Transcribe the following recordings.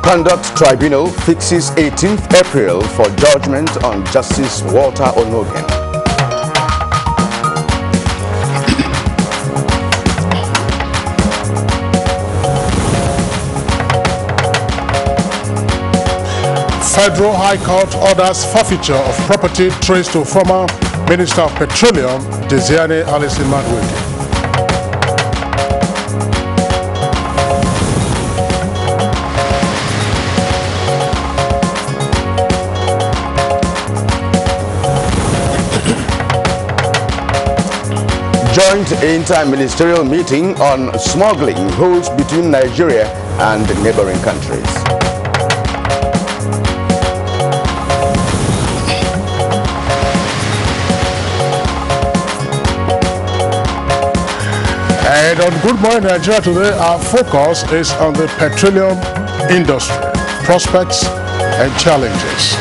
Conduct Tribunal fixes 18th April for judgment on Justice Walter Onogen. Federal High Court orders forfeiture of property traced to former Minister of Petroleum, Desiane Alison Madweke. Joint inter-ministerial meeting on smuggling holds between Nigeria and neighboring countries. And on Good Morning Nigeria today, our focus is on the petroleum industry, prospects and challenges.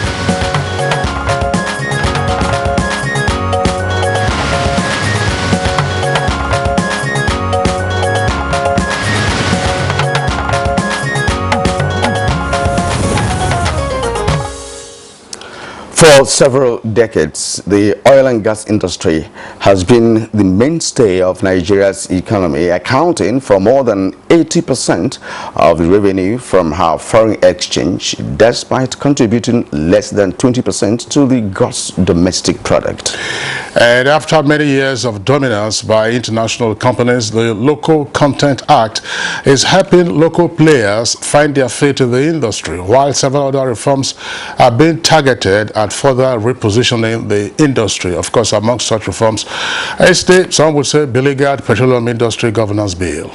For several decades, the oil and gas industry has been the mainstay of Nigeria's economy, accounting for more than 80% of the revenue from our foreign exchange, despite contributing less than 20% to the gross domestic product. And after many years of dominance by international companies, the Local Content Act is helping local players find their fate in the industry, while several other reforms are being targeted at further repositioning the industry. Of course, amongst such reforms is some would say, beleaguered Petroleum Industry Governance Bill.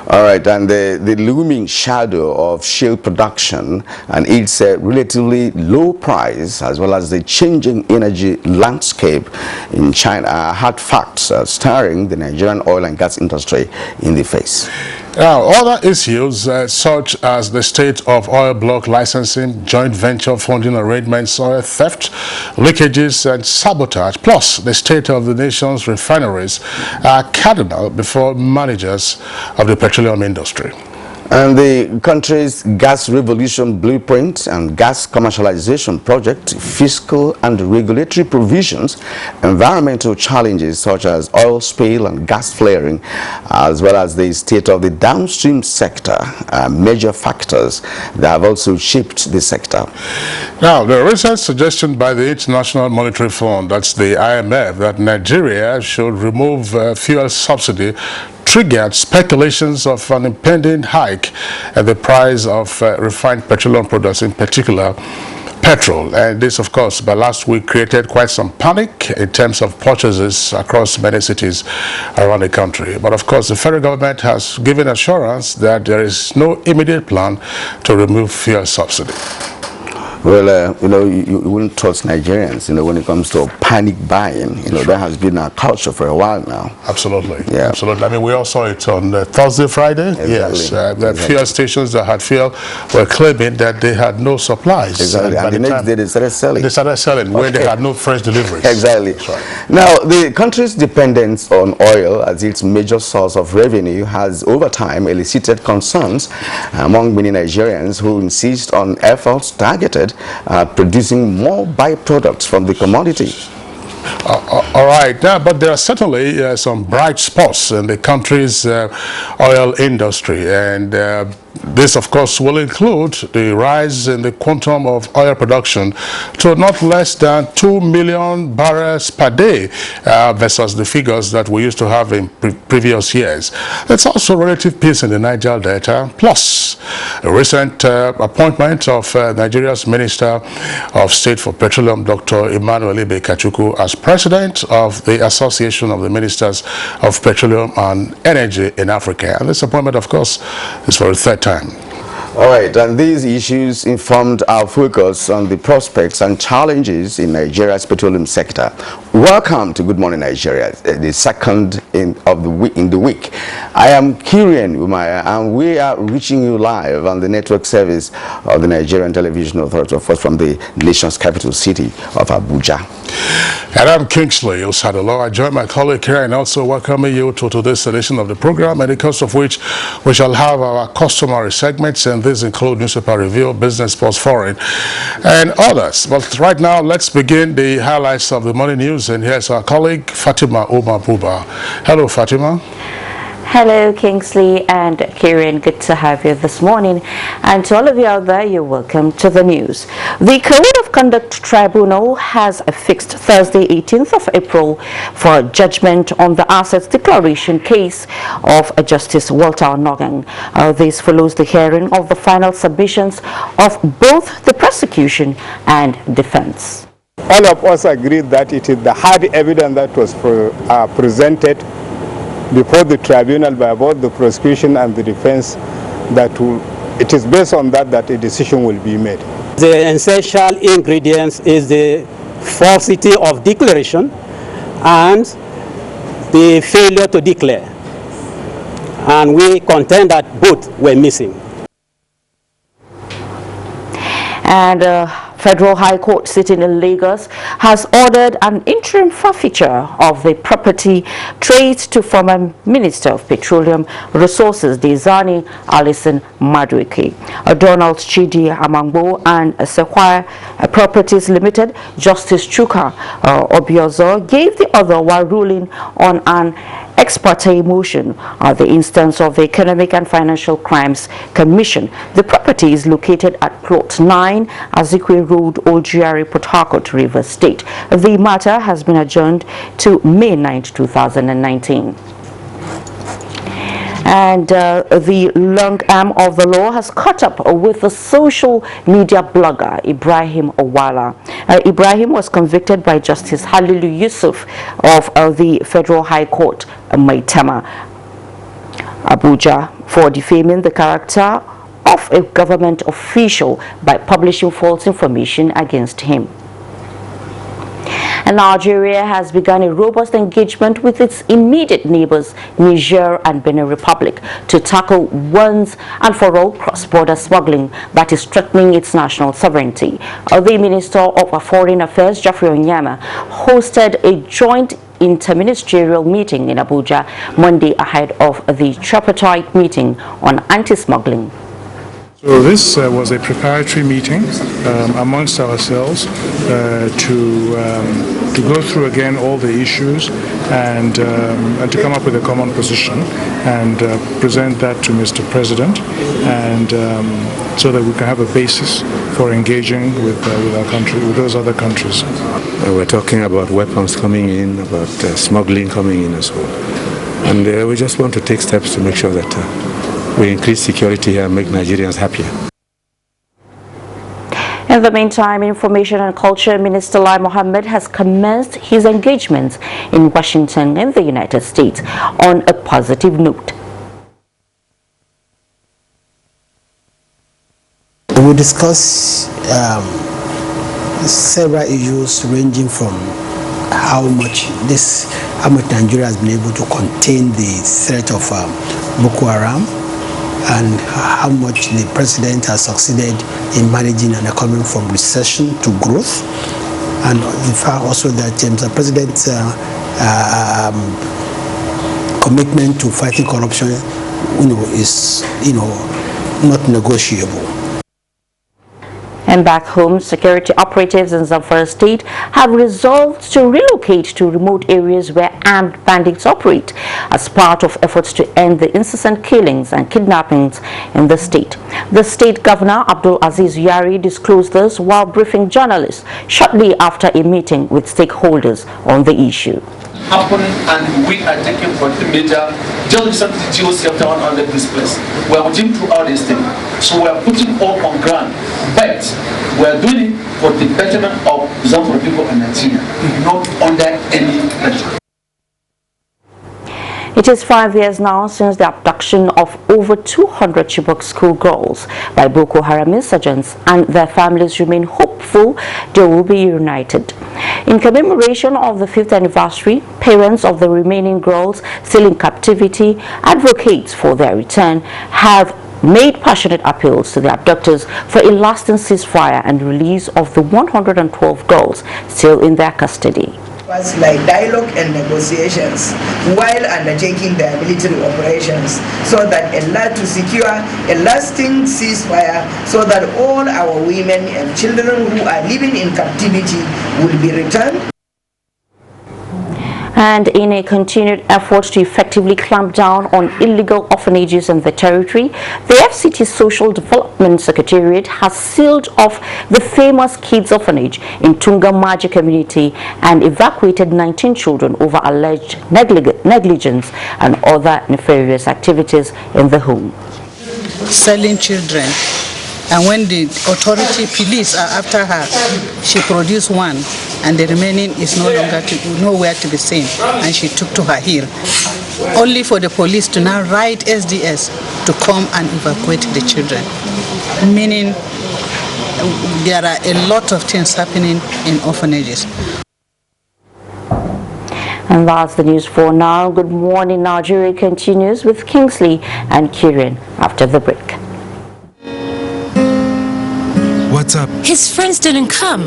All right, and the looming shadow of shale production and its relatively low price, as well as the changing energy landscape in China, are hard facts staring the Nigerian oil and gas industry in the face. Now, other issues such as the state of oil block licensing, joint venture funding arrangements, oil theft, leakages and sabotage, plus the state of the nation's refineries are cardinal before managers of the petroleum industry. And the country's gas revolution blueprint and gas commercialization project, fiscal and regulatory provisions, environmental challenges such as oil spill and gas flaring, as well as the state of the downstream sector, are major factors that have also shaped the sector. Now, the recent suggestion by the International Monetary Fund, that's the IMF, that Nigeria should remove fuel subsidy triggered speculations of an impending hike at the price of refined petroleum products, in particular petrol. And this, of course, by last week created quite some panic in terms of purchases across many cities around the country. But of course, the federal government has given assurance that there is no immediate plan to remove fuel subsidy. Well, you wouldn't trust Nigerians, when it comes to panic buying. That has been our culture for a while now. Absolutely. Yeah. Absolutely. I mean, we all saw it on Thursday, Friday. Exactly. Yes. The fuel stations that had fuel were claiming that they had no supplies. Exactly. And the next day they started selling. They started selling when they had no fresh deliveries. Exactly. That's right. Now, the country's dependence on oil as its major source of revenue has over time elicited concerns among many Nigerians who insist on efforts targeted at producing more byproducts from the commodity. All right, but there are certainly some bright spots in the country's oil industry, and this, of course, will include the rise in the quantum of oil production to not less than 2 million barrels per day versus the figures that we used to have in previous years. There's also relative peace in the Niger Delta, plus a recent appointment of Nigeria's Minister of State for Petroleum, Dr. Kachikwu, as president of the Association of the Ministers of Petroleum and Energy in Africa. And this appointment, of course, is for the third time. All right, and these issues informed our focus on the prospects and challenges in Nigeria's petroleum sector. Welcome to Good Morning Nigeria, the second in the week. I am Kirian Umaya, and we are reaching you live on the network service of the Nigerian Television Authority, of course, from the nation's capital city of Abuja. And I'm Kingsley Osadolo. I join my colleague here and also welcoming you to this edition of the program, in the course of which we shall have our customary segments, and these include newspaper review, business, sports, foreign, and others. But right now, let's begin the highlights of the morning news, and here's our colleague Fatima Omar Buba. Hello, Fatima. Hello, Kingsley and Kieran. Good to have you this morning. And to all of you out there, you're welcome to the news. The Code of Conduct Tribunal has fixed Thursday, 18th of April for judgment on the assets declaration case of Justice Walter Onogang. This follows the hearing of the final submissions of both the prosecution and defense. All of us agreed that it is the hard evidence that was presented before the tribunal by both the prosecution and the defense it is based on that a decision will be made. The essential ingredients is the falsity of declaration and the failure to declare. And we contend that both were missing. And Federal High Court sitting in Lagos has ordered an interim forfeiture of the property traced to former Minister of Petroleum Resources Dezani Alison Madueke. Donald Chidi Amangbo and Sequoia Properties Limited, Justice Chuka Obiozo gave the other while ruling on an ex parte motion the instance of the Economic and Financial Crimes Commission. The property is located at Plot 9, Azikwe Road, Ojiari, Port Harcourt, Rivers State. The matter has been adjourned to May 9, 2019. And the long arm of the law has caught up with the social media blogger Ibrahim Owala. Ibrahim was convicted by Justice Halilu Yusuf of the Federal High Court, Maitama, Abuja, for defaming the character of a government official by publishing false information against him. And Nigeria has begun a robust engagement with its immediate neighbors, Niger and Benin Republic, to tackle once and for all cross-border smuggling that is threatening its national sovereignty. The Minister of Foreign Affairs, Geoffrey Onyema, hosted a joint interministerial meeting in Abuja Monday ahead of the tripartite meeting on anti-smuggling. So this was a preparatory meeting amongst ourselves to go through again all the issues and to come up with a common position and present that to Mr. President, and so that we can have a basis for engaging with our country, with those other countries. We're talking about weapons coming in, about smuggling coming in as well, and we just want to take steps to make sure that we increase security here and make Nigerians happier. In the meantime, Information and Culture Minister Lai Mohammed has commenced his engagements in Washington in the United States on a positive note. We discuss several issues ranging from how much Nigeria has been able to contain the threat of Boko Haram, and how much the president has succeeded in managing an economy from recession to growth, and the fact also that the president's commitment to fighting corruption, is not negotiable. And back home, security operatives in Zamfara State have resolved to relocate to remote areas where armed bandits operate as part of efforts to end the incessant killings and kidnappings in the state. The state governor, Abdul Aziz Yari, disclosed this while briefing journalists shortly after a meeting with stakeholders on the issue. Happening, and we are taking for the major. Just recently, GOC after 100 this place. We are watching throughout this thing, so we are putting all on ground, but we are doing it for the betterment of Zamfara people in Nigeria, not under any pressure. It is 5 years now since the abduction of over 200 Chibok schoolgirls by Boko Haram insurgents, and their families remain hopeful they will be reunited. In commemoration of the 5th anniversary, parents of the remaining girls still in captivity, advocates for their return, have made passionate appeals to the abductors for a lasting ceasefire and release of the 112 girls still in their custody. was like dialogue and negotiations while undertaking their military operations, so that to secure a lasting ceasefire, so that all our women and children who are living in captivity will be returned. And in a continued effort to effectively clamp down on illegal orphanages in the territory, the FCT Social Development Secretariat has sealed off the famous Kids Orphanage in Tunga Maji community and evacuated 19 children over alleged negligence and other nefarious activities in the home. Selling children, and when the authority police are after her, she produced one, and the remaining is nowhere to be seen, and she took to her heel, only for the police to now write SDS to come and evacuate the children, meaning there are a lot of things happening in orphanages. And that's the news for now. Good morning. Nigeria continues with Kingsley and Kieran after the break. What's up? His friends didn't come.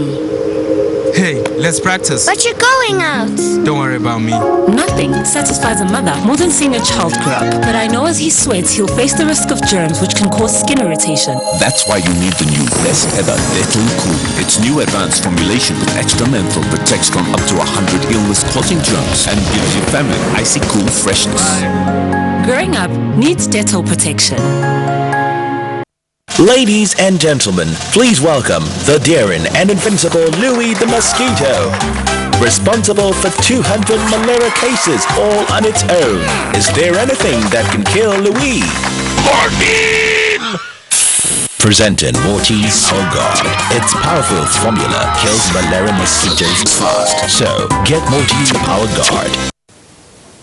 Hey, let's practice. But you're going out. Don't worry about me. Nothing satisfies a mother more than seeing a child grow up. But I know as he sweats, he'll face the risk of germs which can cause skin irritation. That's why you need the new Best Ever Little Cool. Its new advanced formulation with extra menthol protects from up to 100 illness-causing germs and gives your family icy cool freshness. Growing up needs Dettol protection. Ladies and gentlemen, please welcome the daring and invincible Louis the Mosquito. Responsible for 200 malaria cases all on its own. Is there anything that can kill Louis? Morphine! Presenting Mortise Power Guard. Its powerful formula kills malaria mosquitoes fast. So, get Mortise Power Guard.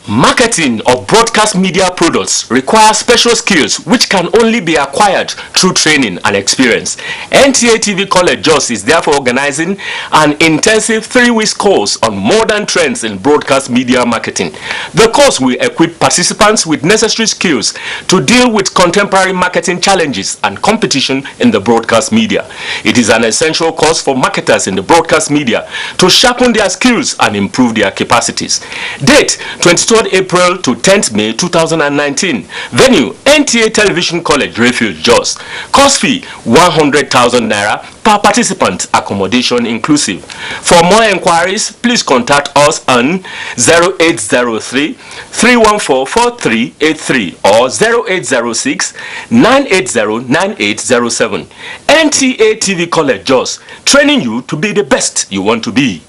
Marketing of broadcast media products requires special skills which can only be acquired through training and experience. NTA TV College Jos is therefore organizing an intensive 3-week course on modern trends in broadcast media marketing. The course will equip participants with necessary skills to deal with contemporary marketing challenges and competition in the broadcast media. It is an essential course for marketers in the broadcast media to sharpen their skills and improve their capacities. Date 23rd April to 10th May 2019. Venue NTA Television College Refuge Jos. Course fee 100,000 naira per participant, accommodation inclusive. For more inquiries, please contact us on 0803 314 4383 or 0806 980 9807. NTA TV College Jos, training you to be the best you want to be.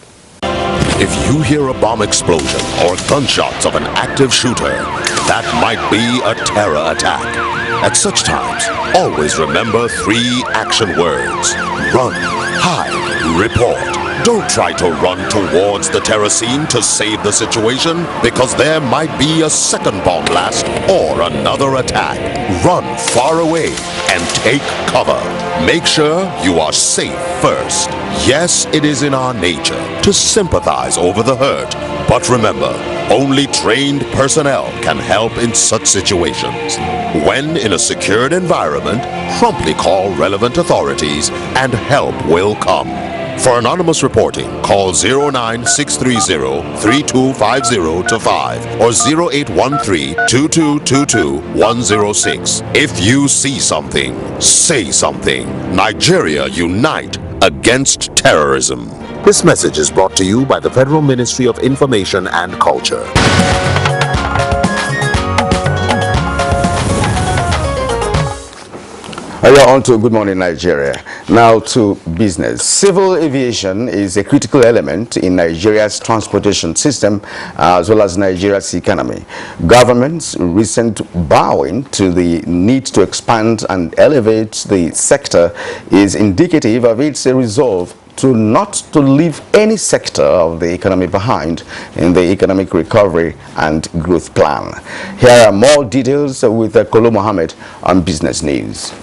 If you hear a bomb explosion or gunshots of an active shooter, that might be a terror attack. At such times, always remember 3 action words: run, hide, report. Don't try to run towards the terror scene to save the situation, because there might be a second bomb blast or another attack. Run far away and take cover. Make sure you are safe first. Yes, it is in our nature to sympathize over the hurt, but remember, only trained personnel can help in such situations. When in a secured environment, promptly call relevant authorities and help will come. For anonymous reporting, call 09630-3250-5 or 0813-2222-106. If you see something, say something. Nigeria unite against terrorism. This message is brought to you by the Federal Ministry of Information and Culture. On to Good Morning Nigeria. Now to business. Civil aviation is a critical element in Nigeria's transportation system as well as Nigeria's economy. Government's recent bowing to the need to expand and elevate the sector is indicative of its resolve to not to leave any sector of the economy behind in the economic recovery and growth plan. Here are more details with Kolo Mohammed on Business News.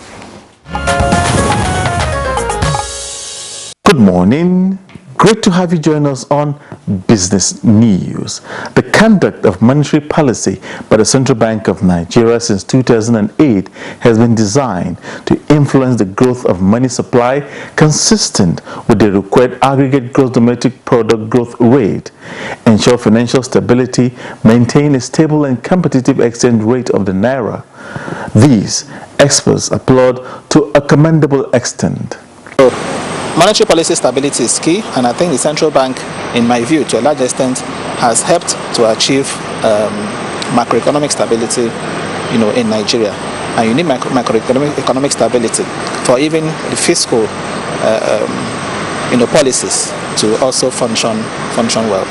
Good morning. Great to have you join us on Business News. The conduct of monetary policy by the Central Bank of Nigeria since 2008 has been designed to influence the growth of money supply consistent with the required aggregate gross domestic product growth rate, ensure financial stability, maintain a stable and competitive exchange rate of the naira. These experts applaud to a commendable extent. Monetary policy stability is key, and I think the central bank, in my view, to a large extent, has helped to achieve macroeconomic stability, in Nigeria. And you need macroeconomic stability for even the fiscal, policies to also function well.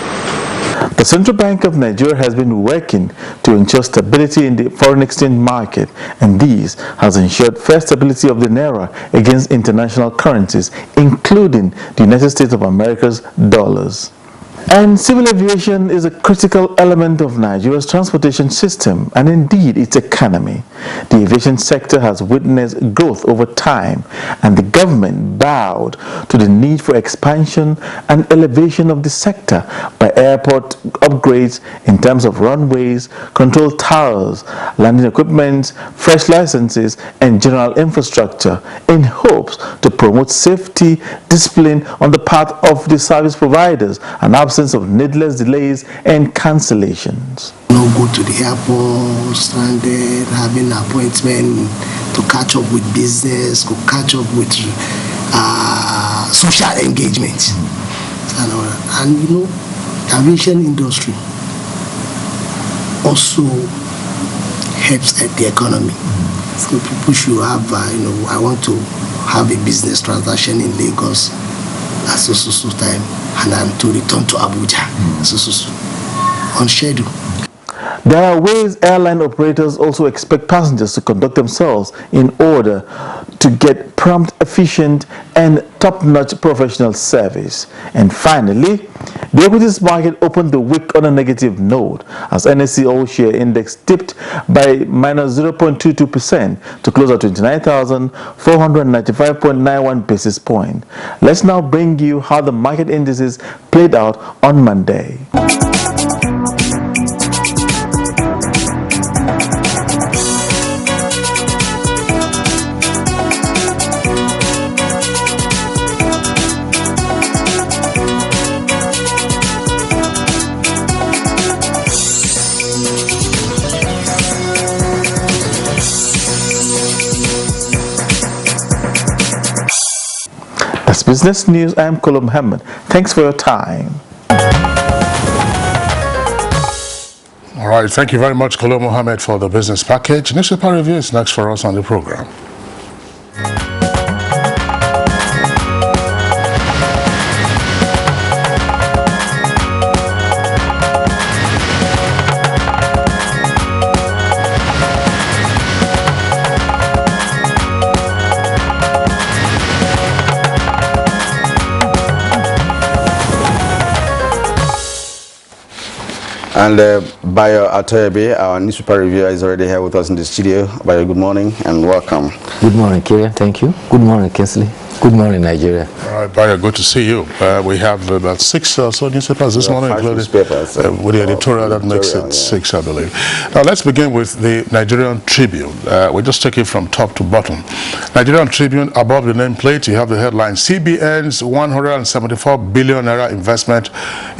The Central Bank of Nigeria has been working to ensure stability in the foreign exchange market, and this has ensured fair stability of the naira against international currencies, including the United States of America's dollars. And civil aviation is a critical element of Nigeria's transportation system and indeed its economy. The aviation sector has witnessed growth over time, and the government bowed to the need for expansion and elevation of the sector by airport upgrades in terms of runways, control towers, landing equipment, fresh licenses, and general infrastructure in hopes to promote safety, discipline on the part of the service providers, and absence of needless delays and cancellations. No go to the airport, stranded, having an appointment to catch up with business, to catch up with social engagement. And the aviation industry also helps at the economy. So people should have, I want to have a business transaction in Lagos at so time, and I'm to return to Abuja on schedule. There are ways airline operators also expect passengers to conduct themselves in order to get prompt, efficient, and top-notch professional service. And finally, the equities market opened the week on a negative note as NSE All-Share Index dipped by minus 0.22% to close at 29,495.91 basis points. Let's now bring you how the market indices played out on Monday. That's Business News. I'm Kolo Muhammad. Thanks for your time. All right, thank you very much, Kolo Muhammad, for the business package. Newspaper review is next for us on the program. And Bayo Atoyebe, our newspaper reviewer, is already here with us in the studio. Bayo, good morning and welcome. Good morning, Kirian. Thank you. Good morning, Kinsley. Good morning, Nigeria. All right, Bayo, good to see you. We have about 6 or so newspapers this morning, including newspapers, with the editorial that makes it 6, I believe. Now, let's begin with the Nigerian Tribune. We just take it from top to bottom. Nigerian Tribune, above the nameplate, you have the headline, CBN's 174 billion naira investment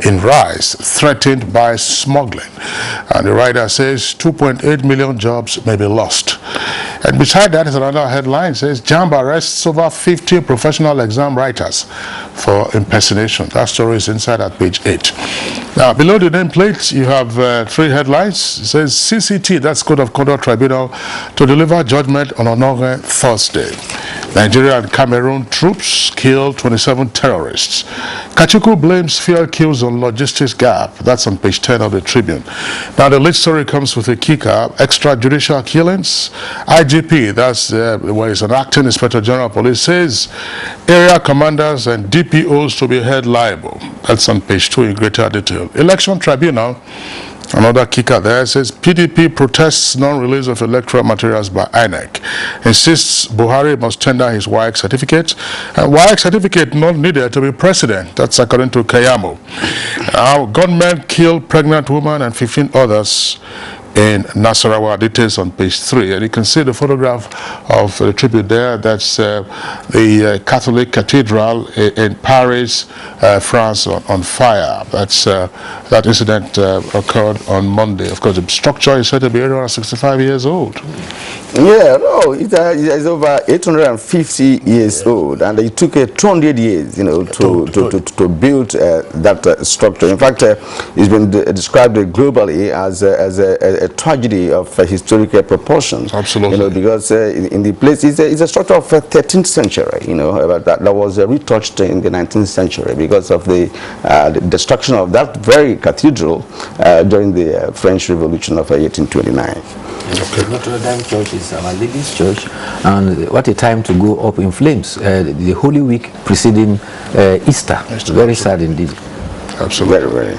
in rice threatened by smuggling. And the writer says 2.8 million jobs may be lost. And beside that is another headline, says JAMB arrests over 50 professional exam writers for impersonation. That story is inside at page 8. Now, below the nameplate, you have 3 headlines. It says CCT, that's Code of Conduct Tribunal, to deliver judgment on Onoge Thursday. Nigeria and Cameroon troops kill 27 terrorists. Kachikwu blames fuel kills on logistics gap. That's on page 10 of the Tribune. Now, the lead story comes with a kicker, extrajudicial killings. IGP, that's where he's an acting Inspector General of Police, says area commanders and DPOs to be held liable. That's on page 2 in greater detail. Election Tribunal Another kicker there says PDP protests non-release of electoral materials by INEC. Insists Buhari must tender his WAEC certificate. WAEC certificate not needed to be president. That's according to Kayamo. Gunmen killed pregnant woman and 15 others in Nasarawa. Details on page 3, and you can see the photograph of the tribute there. That's the Catholic Cathedral in Paris, France, on fire. That's that incident occurred on Monday. Of course, the structure is said to be around 65 years old. Yeah, no, it's over 850 years old, and it took 200 years, you know, to build that structure. In fact, it's been described globally as a tragedy of historical proportions. Absolutely. You know, because in the place, it's a structure of 13th century, you know, that was retouched in the 19th century because of the destruction of that very cathedral during the French Revolution of 1829. Okay. Notre Dame Church is our Lady's church, and what a time to go up in flames. The Holy Week preceding Easter. Very sad indeed. Absolutely. Very.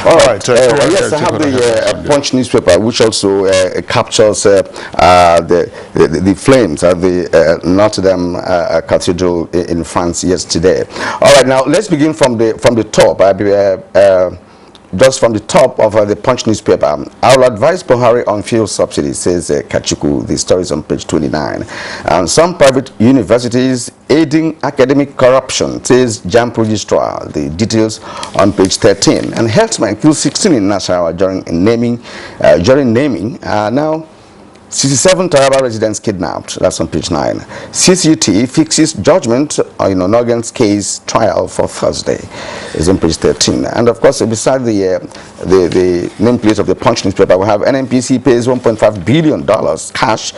All right. Yes, I have the Punch newspaper, which also captures the flames at the Notre Dame Cathedral in France yesterday. All right, now let's begin from the top. Just from the top of the Punch newspaper, I will advise Buhari on fuel subsidy, says Kachikwu. The story is on page 29. And some private universities aiding academic corruption, says JAMB registrar. The details on page 13. And herdsmen killed 16 in Nasarawa during naming. Now 67 Taraba residents kidnapped. That's on page 9. CCT fixes judgment in Onogan's case trial for Thursday. It's on page 13. And of course, beside the nameplate of the Punch newspaper, we have NNPC pays $1.5 billion cash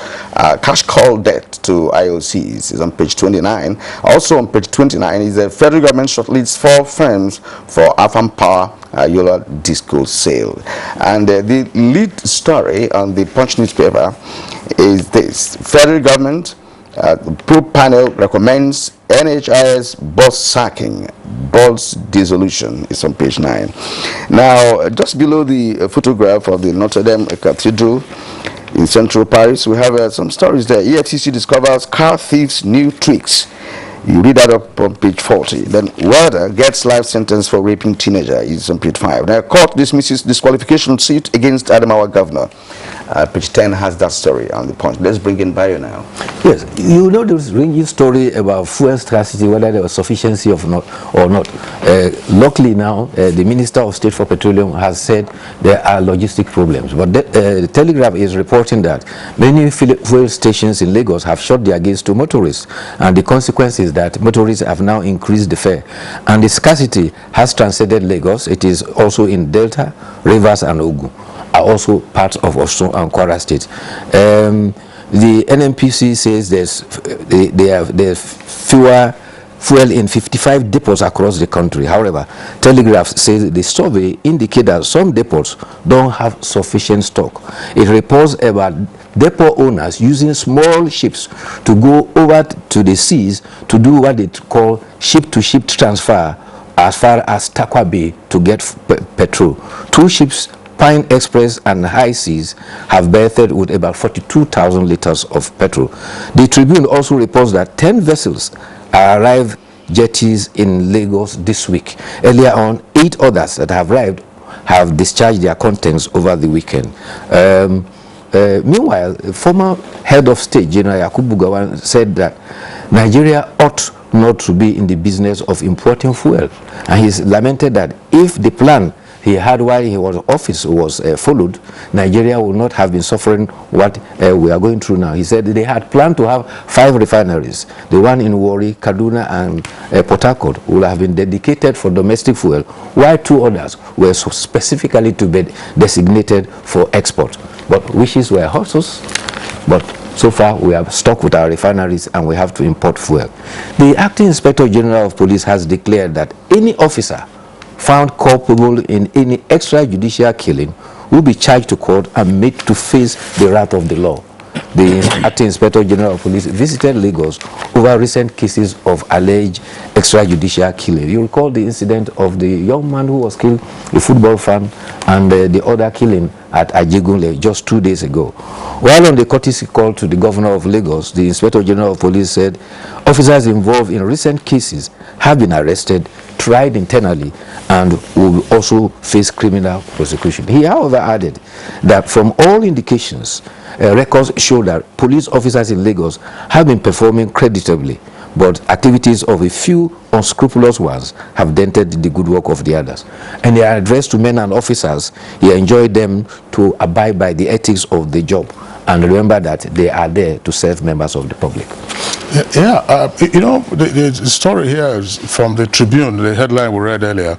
call debt to IOCs. It's on page 29. Also on page 29 is the federal government shortlists 4 firms for Afam Power Yola Disco sale. And the lead story on the Punch newspaper is this: federal government probe panel recommends NHIS board sacking, board's dissolution. Is on page 9. Now, just below the photograph of the Notre Dame Cathedral in central Paris, we have some stories there. EFCC discovers car thieves' new tricks. You read that up on page 40. Then Welder gets life sentence for raping teenager. Is on page 5. Now, court dismisses disqualification suit against Adamawa governor. Page 10 has that story on the Punch. Let's bring in Bayo now. Yes, you know this ringing story about fuel scarcity, whether there was sufficiency of or not. Luckily now, the Minister of State for Petroleum has said there are logistic problems. But the Telegraph is reporting that many fuel stations in Lagos have shut their gates to motorists, and the consequence is that motorists have now increased the fare. And the scarcity has transcended Lagos. It is also in Delta, Rivers, and Ogun. Are also parts of Osun and Kwara State. The NNPC says there's fewer fuel in 55 depots across the country. However, Telegraph says the survey indicates that some depots don't have sufficient stock. It reports about depot owners using small ships to go over to the seas to do what they call ship-to-ship transfer as far as Takwa Bay to get petrol. 2 ships, Pine Express and High Seas, have berthed with about 42,000 liters of petrol. The Tribune also reports that 10 vessels arrived jetties in Lagos this week. Earlier on, 8 others that have arrived have discharged their contents over the weekend. Meanwhile, former head of state, General Yakubu Gowon, said that Nigeria ought not to be in the business of importing fuel. And he's lamented that if the plan he had while he was in office was followed, Nigeria would not have been suffering what we are going through now. He said they had planned to have 5 refineries. The one in Warri, Kaduna, and Port Harcourt would have been dedicated for domestic fuel, while 2 others were specifically to be designated for export. But wishes were horses. But so far, we are stuck with our refineries and we have to import fuel. The Acting Inspector General of Police has declared that any officer found culpable in any extrajudicial killing will be charged to court and made to face the wrath of the law. the Acting Inspector General of Police visited Lagos over recent cases of alleged extrajudicial killing. You recall the incident of the young man who was killed, a football fan, and the other killing at Ajegunle just 2 days ago. While on the courtesy call to the Governor of Lagos, the Inspector General of Police said officers involved in recent cases have been arrested, tried internally, and will also face criminal prosecution. He, however, added that from all indications, records show that police officers in Lagos have been performing creditably, but activities of a few unscrupulous ones have dented the good work of the others. And they are addressed to men and officers. He enjoined them to abide by the ethics of the job and remember that they are there to serve members of the public. You know, the story here is from the Tribune, the headline we read earlier,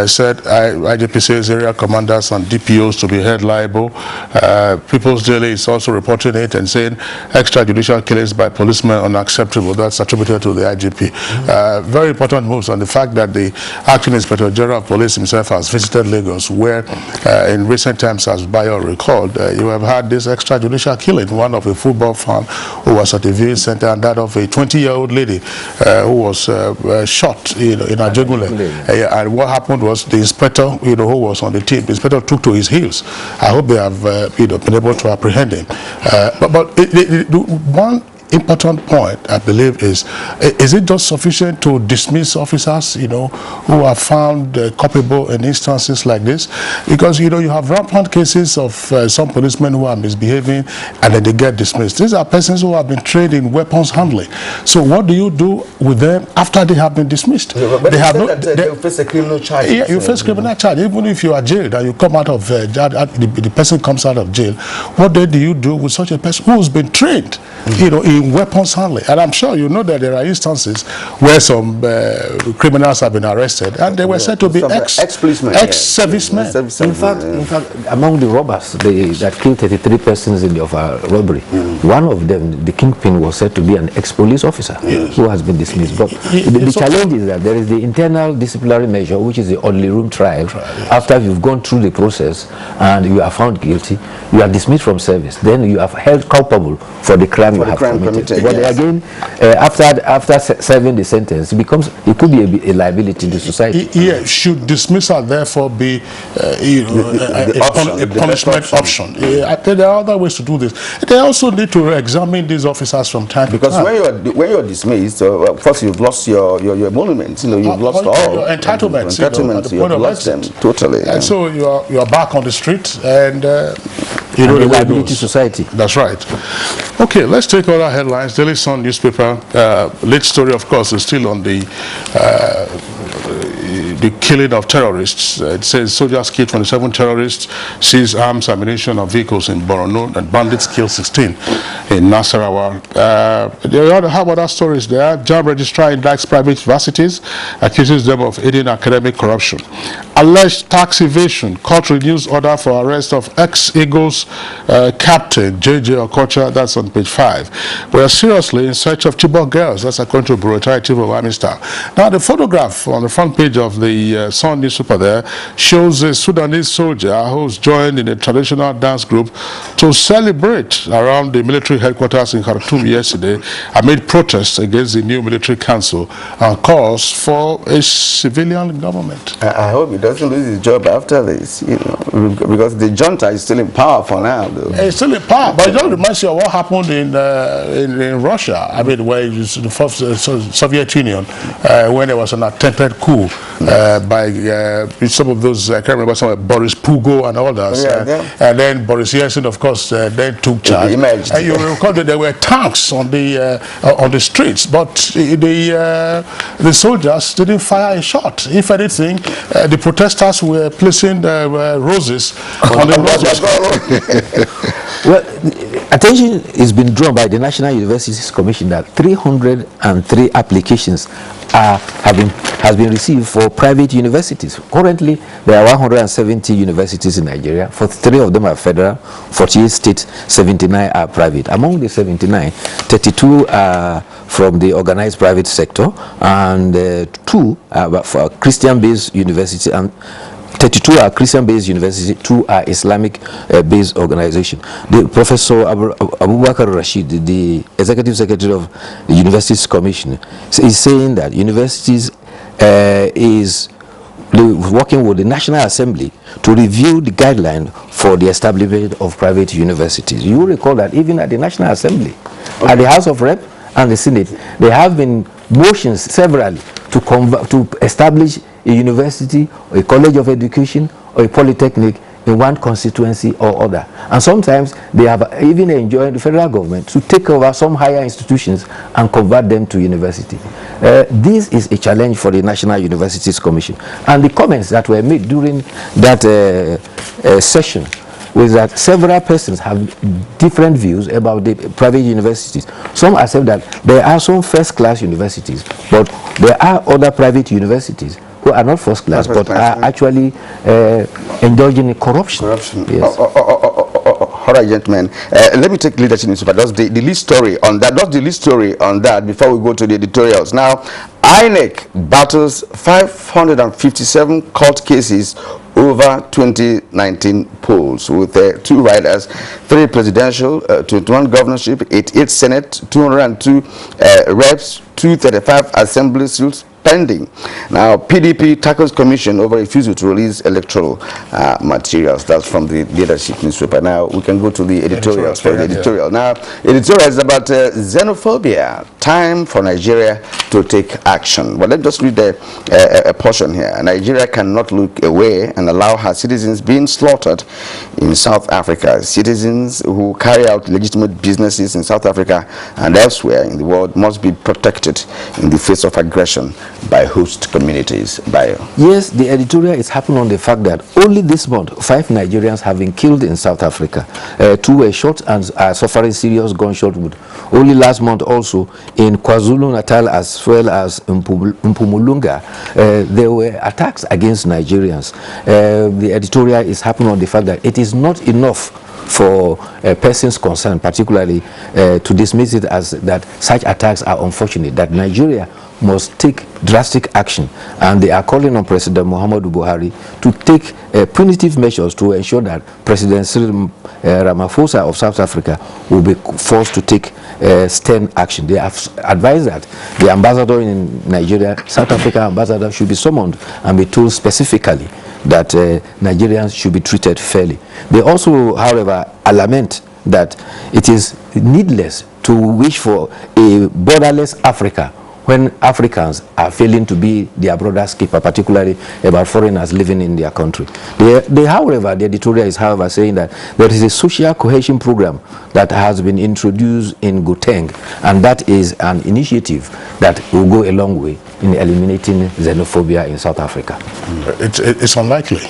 said IGPC's area commanders and DPOs to be held liable. People's Daily is also reporting it and saying extrajudicial killings by policemen unacceptable. That's attributed to the IGP. Very important moves on the fact that the Acting Inspector General of Police himself has visited Lagos, where in recent times, as Bayo recalled, you have had this extrajudicial killing, one of a football fan who was at a viewing center, and that of a 20-year-old lady who was shot, in Ajegunle. And what happened was the inspector, who was on the team, the inspector took to his heels. I hope they have, been able to apprehend him. But one important point, I believe, is it just sufficient to dismiss officers, who are found culpable in instances like this? Because, you have rampant cases of some policemen who are misbehaving and then they get dismissed. These are persons who have been trained in weapons handling. So what do you do with them after they have been dismissed? But they face a criminal charge. Yeah, you face criminal charge. Even if you are jailed and you come out of the person comes out of jail, what then do you do with such a person who's been trained, in weapons handling? And I'm sure you know that there are instances where some criminals have been arrested and they were said to be ex-policemen, ex-servicemen. In fact, among the robbers that killed 33 persons in the robbery, one of them, the kingpin, was said to be an ex-police officer who has been dismissed. But the challenge is that there is the internal disciplinary measure, which is the only room trial. After you've gone through the process and you are found guilty, you are dismissed from service. Then you are held culpable for the crime you have committed. But again, after serving the sentence, it could be a liability to society. Should dismissal therefore be a punishment option? I think there are other ways to do this. They also need to examine these officers from time to time. Because when you're dismissed, first you've lost your emoluments. You've lost all your entitlements. You've lost them totally. And so you are back on the street, and the liability to society. That's right. Okay, let's take other headlines. Daily Sun newspaper, lead story, of course, is still on the killing of terrorists. It says soldiers killed 27 terrorists, seize arms, ammunition, and vehicles in Borno, and bandits kill 16 in Nasarawa. How about other stories there? JAMB registrar indicts private universities, accuses them of aiding academic corruption. Alleged tax evasion, court renews order for arrest of ex-Eagles captain J.J. Okocha. That's on page 5. We are seriously in search of Chibok girls. That's according to Bureau Chief of Army Staff. Now, the photograph on the front page of the Sun newspaper there shows a Sudanese soldier who's joined in a traditional dance group to celebrate around the military headquarters in Khartoum yesterday amid protests against the new military council and calls for a civilian government. I hope he doesn't lose his job after this, because the junta is still in power for now. Though. It's still in power, but it just reminds you of what happened in Russia. I mean, where it was the first Soviet Union, when there was an attempted coup by some of those, I can't remember, some Boris Pugo and others. And then Boris Yeltsin, of course, then took charge. And you recall that there were tanks on the streets, but the soldiers didn't fire a shot. If anything, the protesters were placing roses on the roses. Well, attention has been drawn by the National Universities Commission that 303 applications has been received for private universities. Currently, there are 170 universities in Nigeria. 43 of them are federal, 48 states, 79 are private. Among the 79, 32 are from the organized private sector, and 2 are for Christian-based university, and 32 are Christian-based universities, 2 are Islamic-based organizations. Professor Abubakar Rashid, the Executive Secretary of the Universities Commission, is saying that universities is working with the National Assembly to review the guideline for the establishment of private universities. You will recall that even at the National Assembly, at the House of Rep and the Senate, there have been motions severally to establish a university, or a college of education, or a polytechnic in one constituency or other. And sometimes they have even enjoined the federal government to take over some higher institutions and convert them to university. This is a challenge for the National Universities Commission. And the comments that were made during that session was that several persons have different views about the private universities. Some accept that there are some first-class universities, but there are other private universities who are not first class, but are actually indulging in corruption. Yes. All right, gentlemen. Let me take leadership newspaper. That's the lead story on that. That's the lead story on that before we go to the editorials. Now, INEC battles 557 court cases over 2019 polls with 2 riders, 3 presidential, 21 governorship, 88 senate, 202 reps, 235 assembly seats pending. Now, PDP tackles commission over refusal to release electoral materials. That's from the leadership newspaper. Now, we can go to the editorials for the editorial. Now, editorial is about xenophobia. Time for Nigeria to take action. Well, let's just read a portion here. Nigeria cannot look away and allow her citizens being slaughtered in South Africa. Citizens who carry out legitimate businesses in South Africa and elsewhere in the world must be protected in the face of aggression by host communities. Yes, the editorial is happening on the fact that only this month 5 Nigerians have been killed in South Africa. 2 were shot and are suffering serious gunshot wound. Only last month also in KwaZulu-Natal as well as in Mpumalanga, there were attacks against Nigerians. The editorial is happening on the fact that it is not enough for persons concerned, particularly to dismiss it as that such attacks are unfortunate, that Nigeria must take drastic action, and they are calling on President Muhammadu Buhari to take punitive measures to ensure that President Cyril Ramaphosa of South Africa will be forced to take stern action. They have advised that the ambassador in Nigeria, South Africa ambassador, should be summoned and be told specifically that Nigerians should be treated fairly. They also, however, lament that it is needless to wish for a borderless Africa when Africans are failing to be their brother's keeper, particularly about foreigners living in their country. However, the editorial is, however, saying that there is a social cohesion program that has been introduced in Gauteng, and that is an initiative that will go a long way in eliminating xenophobia in South Africa. It's unlikely,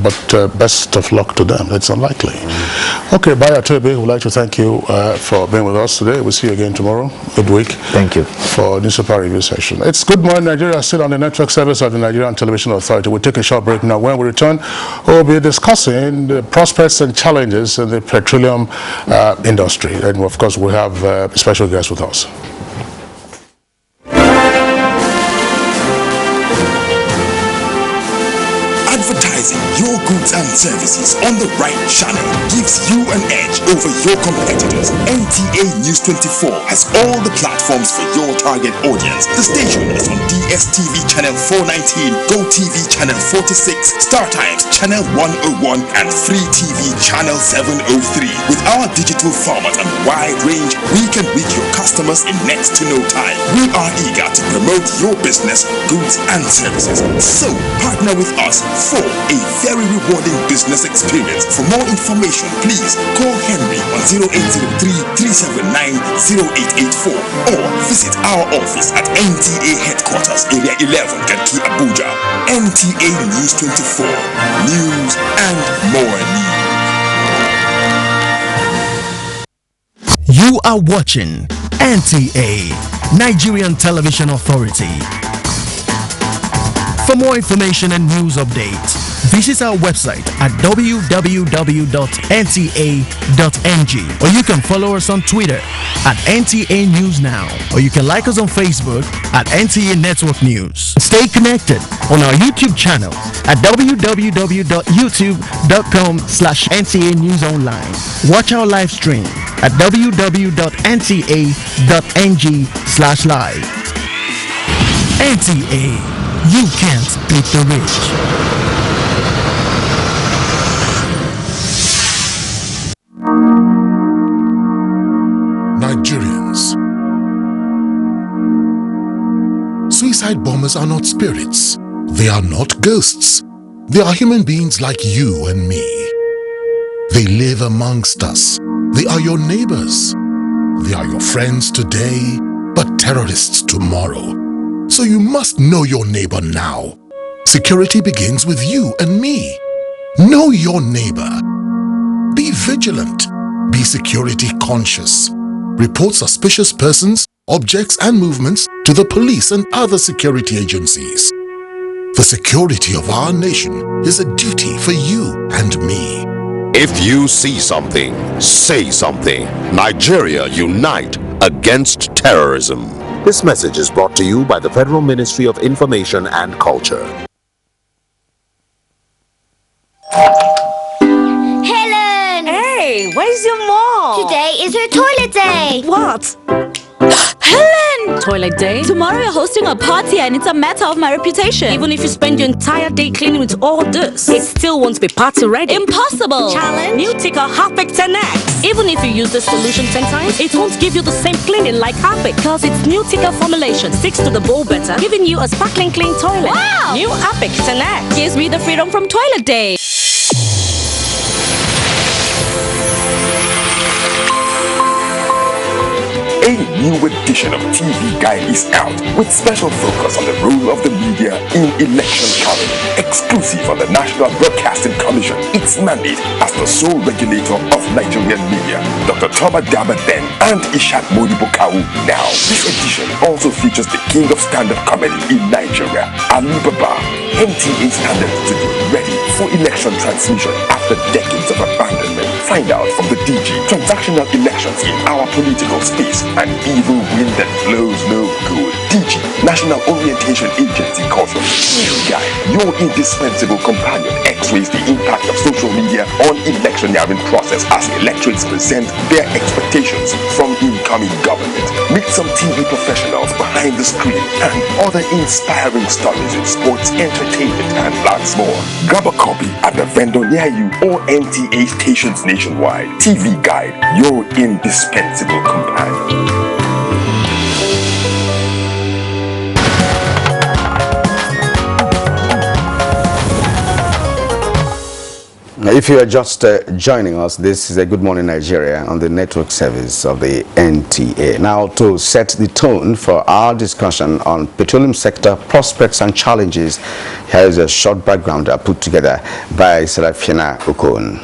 but best of luck to them. It's unlikely. Okay, Baya Tebe, we'd like to thank you for being with us today. We'll see you again tomorrow, midweek. Thank you. For newspaper review session. It's Good Morning Nigeria, still on the network service of the Nigerian Television Authority. We'll take a short break now. When we return, we'll be discussing the prospects and challenges in the petroleum industry. And of course, we have a special guest with us. Advertising your goods and services on the right channel gives you an edge over your competitors. NTA News 24 has all the platforms for your target audience. The station is on DSTV channel 419, GoTV channel 46, StarTimes channel 101, and Free TV channel 703. With our digital format and wide range, we can reach your customers in next to no time. We are eager to promote your business, goods, and services. So partner with us for a very rewarding business experience. For more information, please call Henry on 0803-379-0884 or visit our office at NTA Headquarters, Area 11, Garki, Abuja. NTA News 24. News and more news. You are watching NTA, Nigerian Television Authority. For more information and news updates, visit our website at www.nta.ng, or you can follow us on Twitter at NTA News Now, or you can like us on Facebook at NTA Network News. Stay connected on our YouTube channel at www.youtube.com/NTA News Online. Watch our live stream at www.nta.ng/live. NTA, you can't beat the rich. Nigerians. Suicide bombers are not spirits. They are not ghosts. They are human beings like you and me. They live amongst us. They are your neighbors. They are your friends today, but terrorists tomorrow. So you must know your neighbor now. Security begins with you and me. Know your neighbor. Be vigilant. Be security conscious. Report suspicious persons, objects, and movements to the police and other security agencies. The security of our nation is a duty for you and me. If you see something, say something. Nigeria unite against terrorism. This message is brought to you by the Federal Ministry of Information and Culture. Helen! Hey, where's your mom? Today is her toilet day. What? Helen! Toilet day? Tomorrow you're hosting a party and it's a matter of my reputation. Even if you spend your entire day cleaning with all this, it still won't be party ready. Impossible! Challenge? New Ticker Harpic 10X. Even if you use this solution 10 times, it won't give you the same cleaning like Harpic because its new Ticker formulation sticks to the bowl better, giving you a sparkling clean toilet. Wow! New Harpic 10X gives me the freedom from toilet day. A new edition of TV Guide is out with special focus on the role of the media in election coverage. Exclusive on the National Broadcasting Commission, its mandate as the sole regulator of Nigerian media. Dr. Toba Daba then and Ishak Modibo-Kawu now. This edition also features the king of stand-up comedy in Nigeria, Ali Baba. NTA standard to be ready for election transmission after decades of abandonment. Find out from the DG transactional elections in our political space. An evil wind that blows no good. DG, National Orientation Agency Caution. TV Guide, your indispensable companion, x-rays the impact of social media on electioneering process as electorates present their expectations from incoming government. Meet some TV professionals behind the screen and other inspiring stories in sports, entertainment, and lots more. Grab a copy at the vendor near you or NTA stations nationwide. TV Guide, your indispensable companion. If you are just joining us, this is a Good Morning Nigeria on the network service of the NTA. Now, to set the tone for our discussion on petroleum sector prospects and challenges, here is a short background put together by Serafina Okon.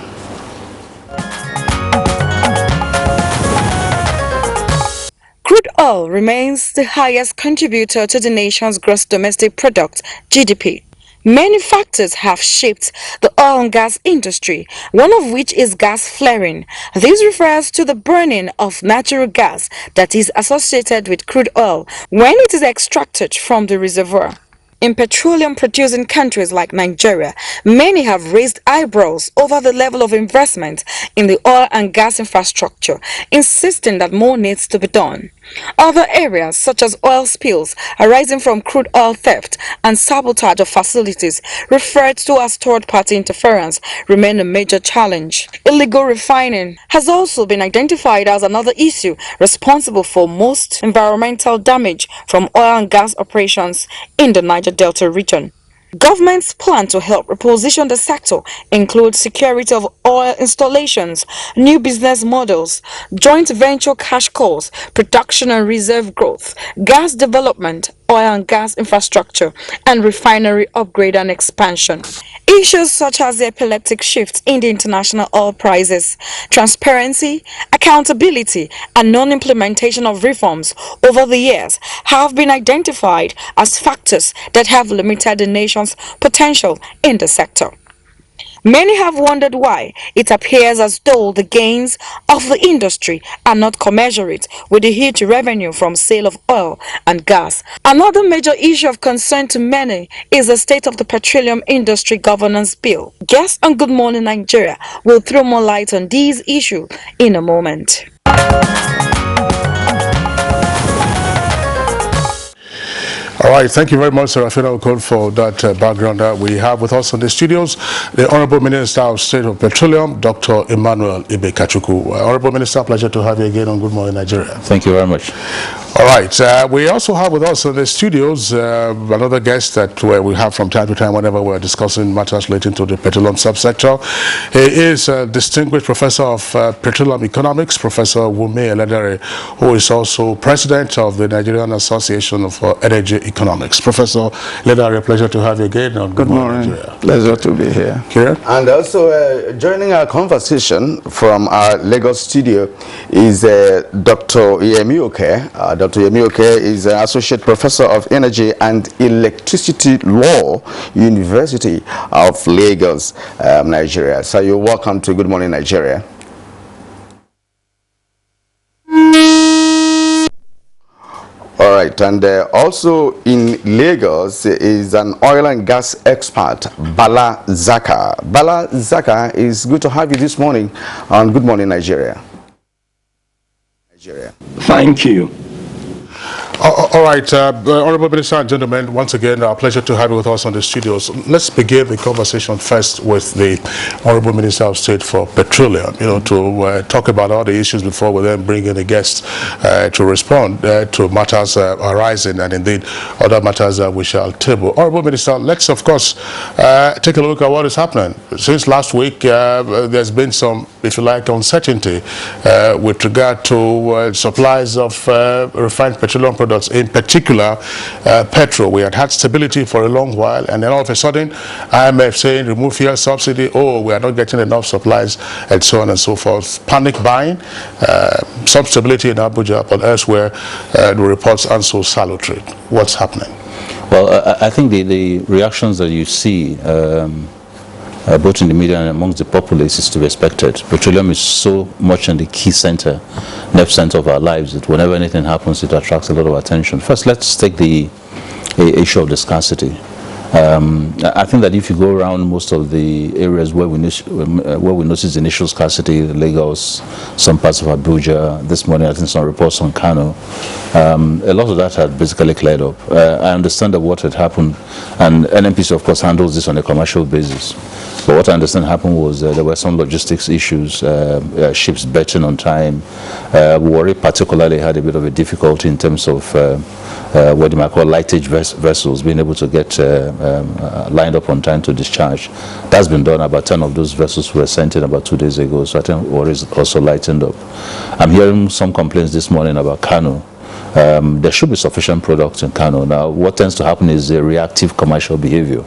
Crude oil remains the highest contributor to the nation's gross domestic product, GDP. Many factors have shaped the oil and gas industry, one of which is gas flaring. This refers to the burning of natural gas that is associated with crude oil when it is extracted from the reservoir. In petroleum-producing countries like Nigeria, many have raised eyebrows over the level of investment in the oil and gas infrastructure, insisting that more needs to be done. Other areas, such as oil spills arising from crude oil theft and sabotage of facilities referred to as third-party interference, remain a major challenge. Illegal refining has also been identified as another issue responsible for most environmental damage from oil and gas operations in the Niger Delta region. Government's plan to help reposition the sector includes security of oil installations, new business models, joint venture cash calls, production and reserve growth, gas development, oil and gas infrastructure, and refinery upgrade and expansion. Issues such as the epileptic shift in the international oil prices, transparency, accountability, and non-implementation of reforms over the years have been identified as factors that have limited the nation's potential in the sector. Many have wondered why it appears as though the gains of the industry are not commensurate with the huge revenue from sale of oil and gas. Another major issue of concern to many is the state of the Petroleum Industry Governance Bill. Guests on Good Morning Nigeria will throw more light on these issues in a moment. All right, thank you very much, Serafina Okon, for that background. We have with us in the studios the Honorable Minister of State of Petroleum, Dr. Emmanuel Kachikwu. Honorable Minister, pleasure to have you again on Good Morning Nigeria. Thank you very much. All right, we also have with us in the studios another guest that we have from time to time whenever we're discussing matters relating to the petroleum subsector. He is a distinguished professor of petroleum economics, Professor Wumi Eledere, who is also president of the Nigerian Association of Energy Economics. Professor Eledere, pleasure to have you again on Good Morning Nigeria. Pleasure to be here. Here. And also joining our conversation from our Lagos studio is Dr. Yemioke. Dr. Yemioke is an Associate Professor of Energy and Electricity Law, University of Lagos, Nigeria. So you're welcome to Good Morning Nigeria. All right, and also in Lagos is an oil and gas expert, Bala Zaka. Bala Zaka, it's good to have you this morning on Good Morning Nigeria. Thank you. All right, Honorable Minister and gentlemen, once again, a pleasure to have you with us on the studios. Let's begin the conversation first with the Honorable Minister of State for Petroleum, to talk about all the issues before we then bring in the guests to respond to matters arising and indeed other matters that we shall table. Honorable Minister, let's of course take a look at what is happening. Since last week, there's been some, if you like, uncertainty with regard to supplies of refined petroleum products, in particular petrol. We had stability for a long while, and then all of a sudden IMF saying remove fuel subsidy, oh, we are not getting enough supplies, and so on and so forth. Panic buying, some stability in Abuja, but elsewhere the reports aren't so salutary. What's happening? Well, I think the reactions that you see both in the media and amongst the populace is to be expected. Petroleum is so much in the key center, nerve center of our lives that whenever anything happens, it attracts a lot of attention. First, let's take the issue of the scarcity. I think that if you go around most of the areas where we notice initial scarcity, Lagos, some parts of Abuja, this morning I think some reports on Kano, a lot of that had basically cleared up. I understand that what had happened, and NNPC of course handles this on a commercial basis, but what I understand happened was there were some logistics issues, ships betting on time. Warri particularly had a bit of a difficulty in terms of what you might call lightage vessels being able to get lined up on time to discharge. That's been done. About 10 of those vessels were sent in about 2 days ago, so I think Warri is also lightened up. I'm hearing some complaints this morning about Kano. There should be sufficient products in Kano. Now, what tends to happen is a reactive commercial behavior.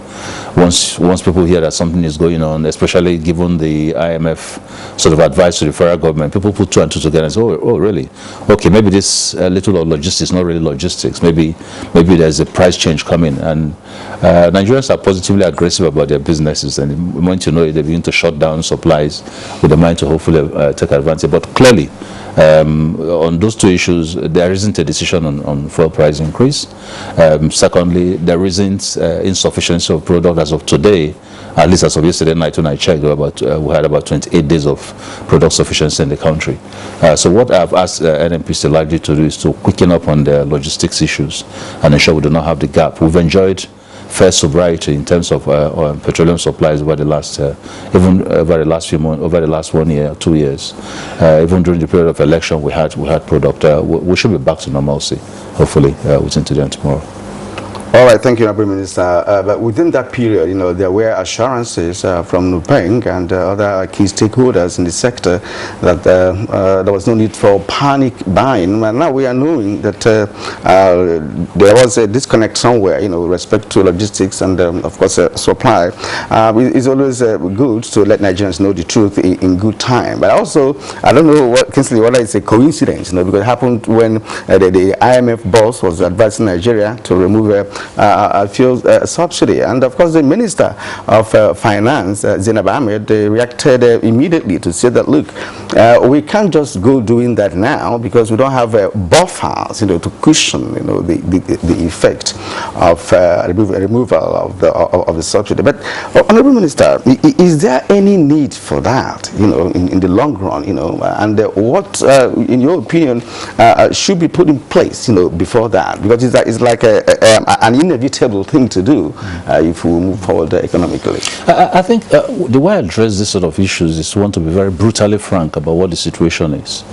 Once people hear that something is going on, especially given the IMF sort of advice to the federal government, people put two and two together and say, oh really? Okay, maybe this little of logistics, not really logistics. Maybe there's a price change coming. And Nigerians are positively aggressive about their businesses, and the moment you know it, they begin to shut down supplies with the mind to hopefully take advantage. But clearly, on those two issues, there isn't a decision on fuel price increase. Secondly, there isn't insufficiency of product as of today. At least as of yesterday night when I checked, we had about 28 days of product sufficiency in the country. So what I've asked NNPC largely to do is to quicken up on the logistics issues and ensure we do not have the gap. We've enjoyed fair sobriety in terms of petroleum supplies over the last, even over the last few months, over the last 1 year, 2 years. Even during the period of election, we had product. We should be back to normalcy, hopefully, within today and tomorrow. All right, thank you, Honorable Minister. But within that period, there were assurances from Nupeng and other key stakeholders in the sector that there was no need for panic buying. And now we are knowing that there was a disconnect somewhere, with respect to logistics and, of course, supply. It's always good to let Nigerians know the truth in good time. But also, I don't know, Kingsley, whether it's a coincidence, because it happened when the IMF boss was advising Nigeria to remove fuel subsidy. And of course, the Minister of Finance, Zainab Ahmed, reacted immediately to say that, look, we can't just go doing that now because we don't have buffers, to cushion, the effect of removal of the subsidy. But, Honorable Minister, is there any need for that, in the long run, and what, in your opinion, should be put in place, before that? Because it's like an inevitable thing to do if we move forward economically. I think the way I address this sort of issues is to want to be very brutally frank about what the situation is,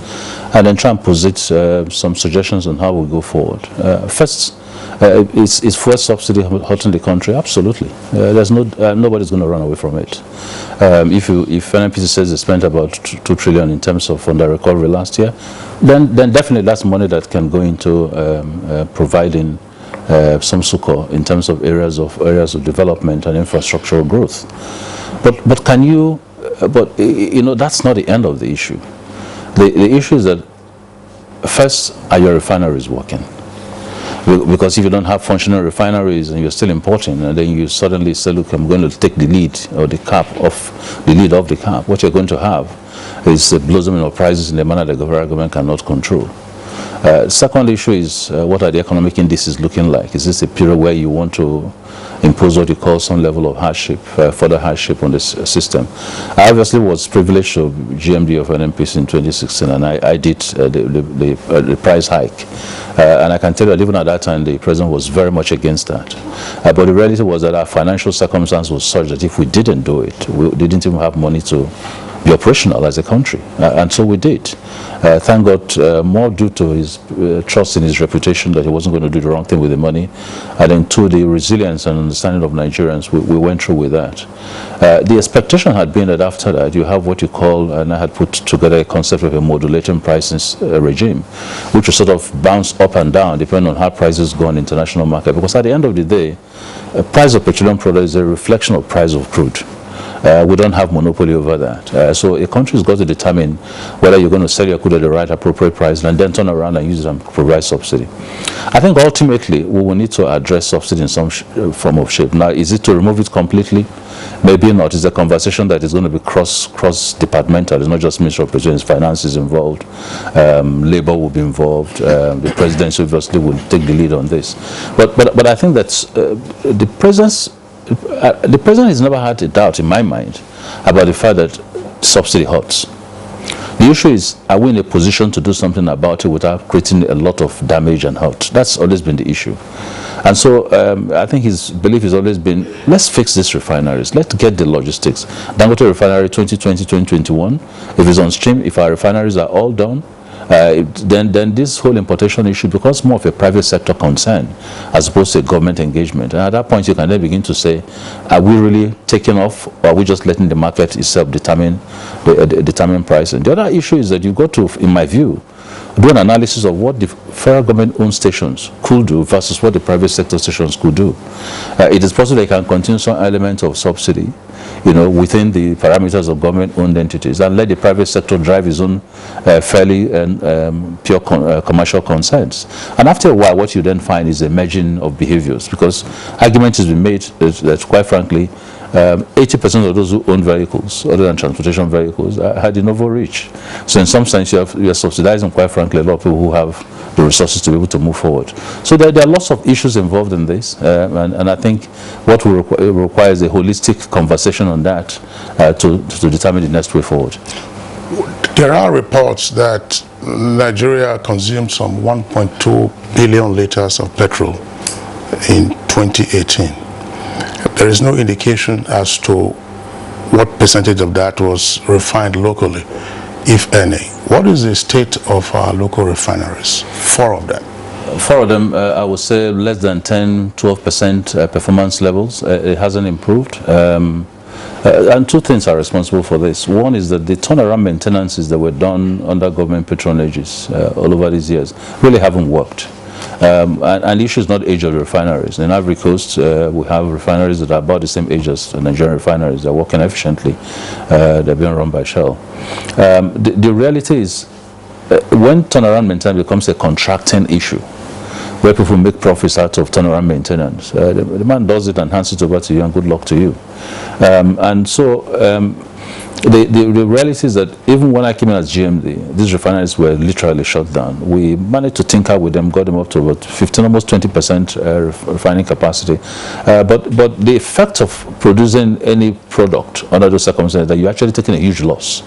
and then try and posit some suggestions on how we go forward. First, is fuel subsidy hurting the country? Absolutely. There's nobody's going to run away from it. If NNPC says they spent about 2 trillion in terms of under recovery last year, then definitely that's money that can go into providing some succor in terms of areas of development and infrastructural growth. But can you? But that's not the end of the issue. The issue is that first, are your refineries working? Because if you don't have functional refineries and you're still importing, and then you suddenly say, look, I'm going to take the lead or the lead of the cap, what you're going to have is a blossoming of prices in a manner that the government cannot control. Second issue is what are the economic indices looking like? Is this a period where you want to impose what you call some level of hardship, further hardship on this system? I obviously was privileged to GMD of NNPC in 2016, and I did the price hike. And I can tell you that even at that time, the president was very much against that. But the reality was that our financial circumstance was such that if we didn't do it, we didn't even have money to be operational as a country, and so we did. Thank God, more due to his trust in his reputation that he wasn't going to do the wrong thing with the money, and then to the resilience and understanding of Nigerians, we went through with that. The expectation had been that after that you have what you call, and I had put together a concept of a modulating pricing regime, which will sort of bounce up and down depending on how prices go on the international market, because at the end of the day, price of petroleum products is a reflection of price of crude. We don't have monopoly over that. So a country's got to determine whether you're going to sell your crude at the right appropriate price and then turn around and use it and provide subsidy. I think ultimately we will need to address subsidy in some form of shape. Now, is it to remove it completely? Maybe not. It's a conversation that is going to be cross-departmental. It's not just Ministry of Petroleum, Finance is involved, Labour will be involved, the presidency obviously will take the lead on this. But I think that the president has never had a doubt in my mind about the fact that subsidy hurts. The issue is, are we in a position to do something about it without creating a lot of damage and hurt? That's always been the issue. And so I think his belief has always been, let's fix these refineries. Let's get the logistics. Dangote refinery 2020, 2021, if it's on stream, if our refineries are all done, then this whole importation issue becomes more of a private sector concern as opposed to a government engagement. And at that point, you can then begin to say, are we really taking off, or are we just letting the market itself determine pricing? The other issue is that you've got to, in my view, do an analysis of what the federal government-owned stations could do versus what the private sector stations could do. It is possible they can continue some element of subsidy, within the parameters of government-owned entities, and let the private sector drive its own fairly and pure commercial concerns. And after a while, what you then find is a merging of behaviors, because argument has been made that quite frankly, 80% of those who own vehicles, other than transportation vehicles, had the novel reach. So in some sense, you are subsidizing, quite frankly, a lot of people who have the resources to be able to move forward. So there are lots of issues involved in this, and I think what we require is a holistic conversation on that to determine the next way forward. There are reports that Nigeria consumed some 1.2 billion liters of petrol in 2018. There is no indication as to what percentage of that was refined locally, if any. What is the state of our local refineries? 4 of them. 4 of them, I would say less than 10-12% performance levels. It hasn't improved. And 2 things are responsible for this. One is that the turnaround maintenances that were done under government patronages all over these years really haven't worked. And the issue is not age of the refineries. In Ivory Coast, we have refineries that are about the same age as the Nigerian refineries. They're working efficiently. They're being run by Shell. The reality is, when turnaround maintenance becomes a contracting issue, where people make profits out of turnaround maintenance. The man does it and hands it over to you, and good luck to you. And so the reality is that even when I came in as GMD, these refineries were literally shut down. We managed to tinker with them, got them up to about 15, almost 20% refining capacity. But the effect of producing any product under those circumstances, that you're actually taking a huge loss.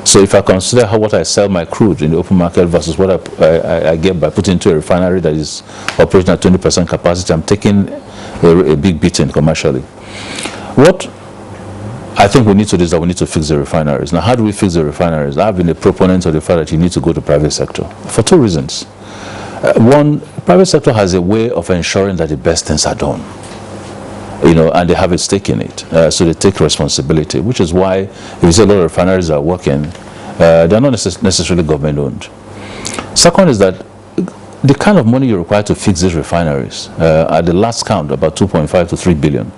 So if I consider what I sell my crude in the open market versus what I get by putting into a refinery that is operating at 20% capacity, I'm taking a big beating commercially. What I think we need to do is that we need to fix the refineries. Now, how do we fix the refineries? I've been a proponent of the fact that you need to go to private sector for two reasons. One, private sector has a way of ensuring that the best things are done, and they have a stake in it. So they take responsibility, which is why if you see a lot of refineries are working, they're not necessarily government owned. Second is that the kind of money you require to fix these refineries, at the last count, about 2.5 to 3 billion.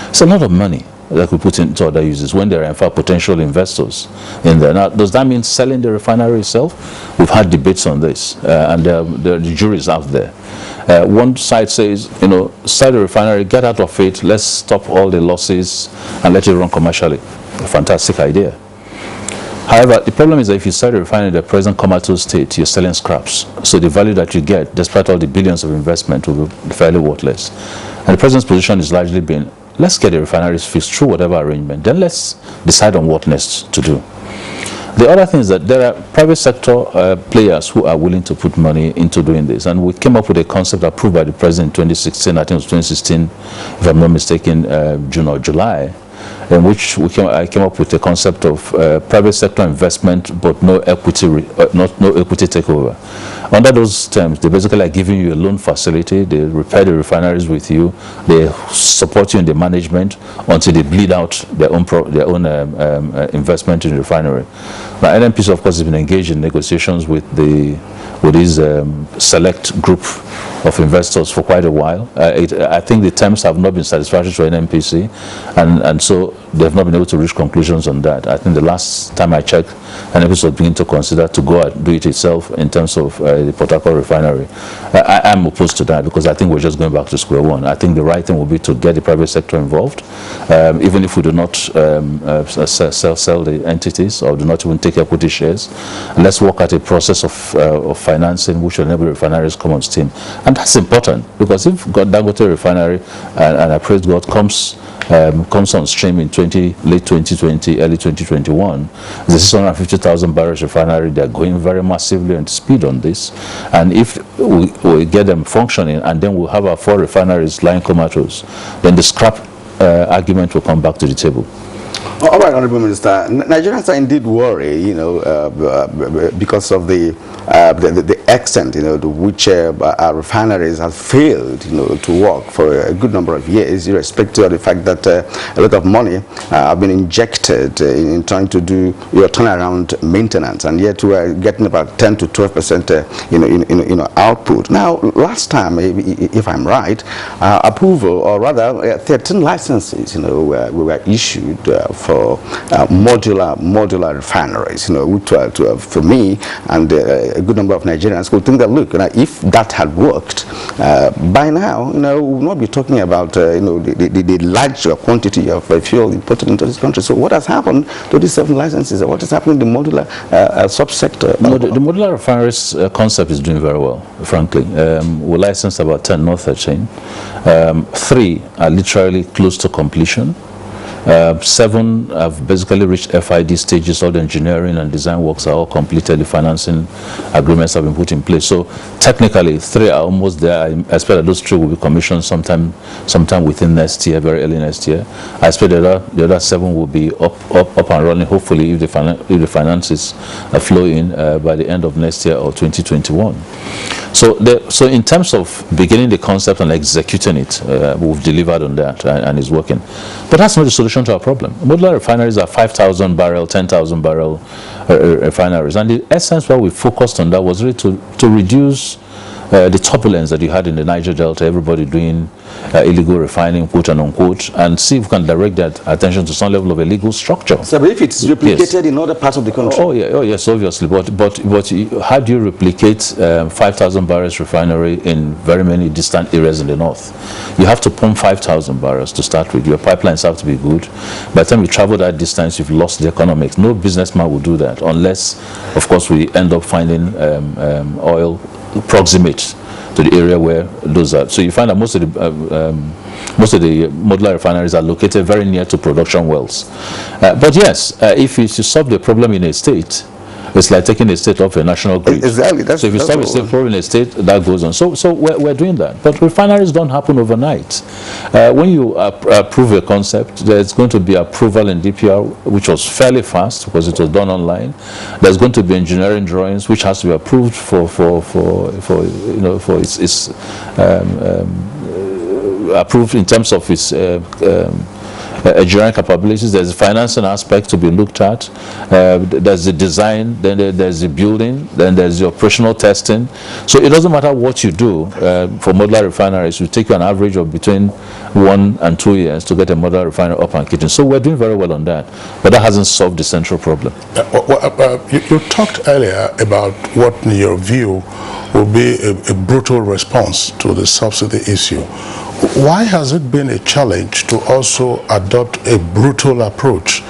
It's a lot of money that we put into other uses when there are in fact potential investors in there. Now, does that mean selling the refinery itself? We've had debates on this, and the jury is out there. One side says, sell the refinery, get out of it, let's stop all the losses and let it run commercially. A fantastic idea. However, the problem is that if you sell the refinery in the present comatose state, you're selling scraps. So the value that you get, despite all the billions of investment, will be fairly worthless. And the president's position is largely been, let's get the refineries fixed through whatever arrangement, then let's decide on what next to do. The other thing is that there are private sector players who are willing to put money into doing this. And we came up with a concept approved by the president in 2016, I think it was 2016, if I'm not mistaken, June or July, in which I came up with the concept of private sector investment, but no equity, no equity takeover. Under those terms, they basically are giving you a loan facility. They repair the refineries with you. They support you in the management until they bleed out their own investment in the refinery. Now, NNPC, of course, has been engaged in negotiations with this select group of investors for quite a while. I think the terms have not been satisfactory to NNPC, and so they've not been able to reach conclusions on that. I think the last time I checked, NNPC was beginning to consider to go and do it itself in terms of the Port Harcourt refinery. I am opposed to that because I think we're just going back to square one. I think the right thing will be to get the private sector involved, even if we do not sell the entities or do not even take equity shares. Let's work at a process of financing which will enable refineries come on stream. And that's important because if Dangote refinery and I praise God comes on stream in late 2020, early 2021, the 650,000 barrels refinery, they're going very massively on speed on this. And if we get them functioning and then we'll have our 4 refineries lying comatose, then the scrap argument will come back to the table. All right, Honorable Minister, Nigerians are indeed worried, because of the extent, to which our refineries have failed, to work for a good number of years, irrespective of the fact that a lot of money have been injected in trying to do your turnaround maintenance, and yet we are getting about 10 to 12% output. Now, last time, if I'm right, approval, or rather 13 licenses, were issued for modular refineries, which for me and a good number of Nigerians would think that, look, if that had worked, by now, we will not be talking about, the large quantity of fuel imported into this country. So what has happened to these 7 licenses? What is happening in the modular subsector? No, the modular refineries concept is doing very well, frankly. We licensed about 10, not 13. 3 are literally close to completion. 7 have basically reached FID stages. All the engineering and design works are all completed. The financing agreements have been put in place. So technically, 3 are almost there. I expect that those 3 will be commissioned sometime within next year, very early next year. I expect the other 7 will be up and running, hopefully, if the finances flow in by the end of next year or 2021. So in terms of beginning the concept and executing it, we've delivered on that and it's working. But that's not the solution to our problem. Modular refineries are 5,000 barrel, 10,000 barrel refineries. And the essence why we focused on that was really to reduce the turbulence that you had in the Niger Delta, everybody doing illegal refining, quote and unquote, and see if we can direct that attention to some level of a legal structure. So, but if it's replicated in other parts of the country? Oh yes, obviously. But how do you replicate 5,000 barrels refinery in very many distant areas in the north? You have to pump 5,000 barrels to start with. Your pipelines have to be good. By the time you travel that distance, you've lost the economics. No businessman will do that unless, of course, we end up finding oil proximate to the area where those are. So you find that most of the modular refineries are located very near to production wells. But yes, if you solve the problem in a state, it's like taking a state off a national grid. Exactly. So if you solve a state problem in a state, that goes on. So we're doing that. But refineries don't happen overnight. When you approve a concept, there's going to be approval in DPR, which was fairly fast because it was done online. There's going to be engineering drawings, which has to be approved for its approved in terms of its engineering capabilities. There's a financing aspect to be looked at. There's the design, then there's the building, then there's the operational testing. So it doesn't matter what you do for modular refineries. It will take you an average of between 1 and 2 years to get a modular refinery up and kitchen. So we're doing very well on that, but that hasn't solved the central problem. You talked earlier about what, in your view, will be a brutal response to the subsidy issue. Why has it been a challenge to also adopt a brutal approach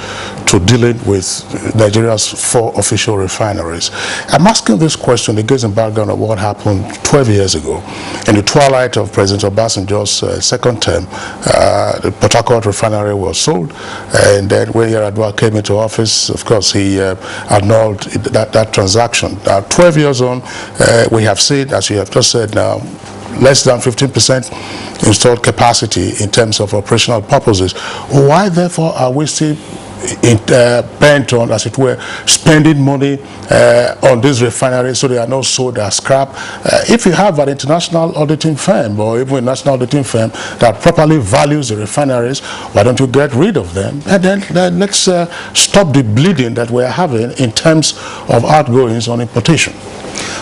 to dealing with Nigeria's 4 official refineries? I'm asking this question against the background of what happened 12 years ago. In the twilight of President Obasanjo's second term, the Port Harcourt refinery was sold, and then when Yar'Adua came into office, of course, he annulled that transaction. Now, 12 years on, we have seen, as you have just said now, less than 15% installed capacity in terms of operational purposes. Why, therefore, are we still bent on, as it were, spending money on these refineries so they are not sold as scrap? If you have an international auditing firm or even a national auditing firm that properly values the refineries, why don't you get rid of them? And then let's stop the bleeding that we're having in terms of outgoings on importation.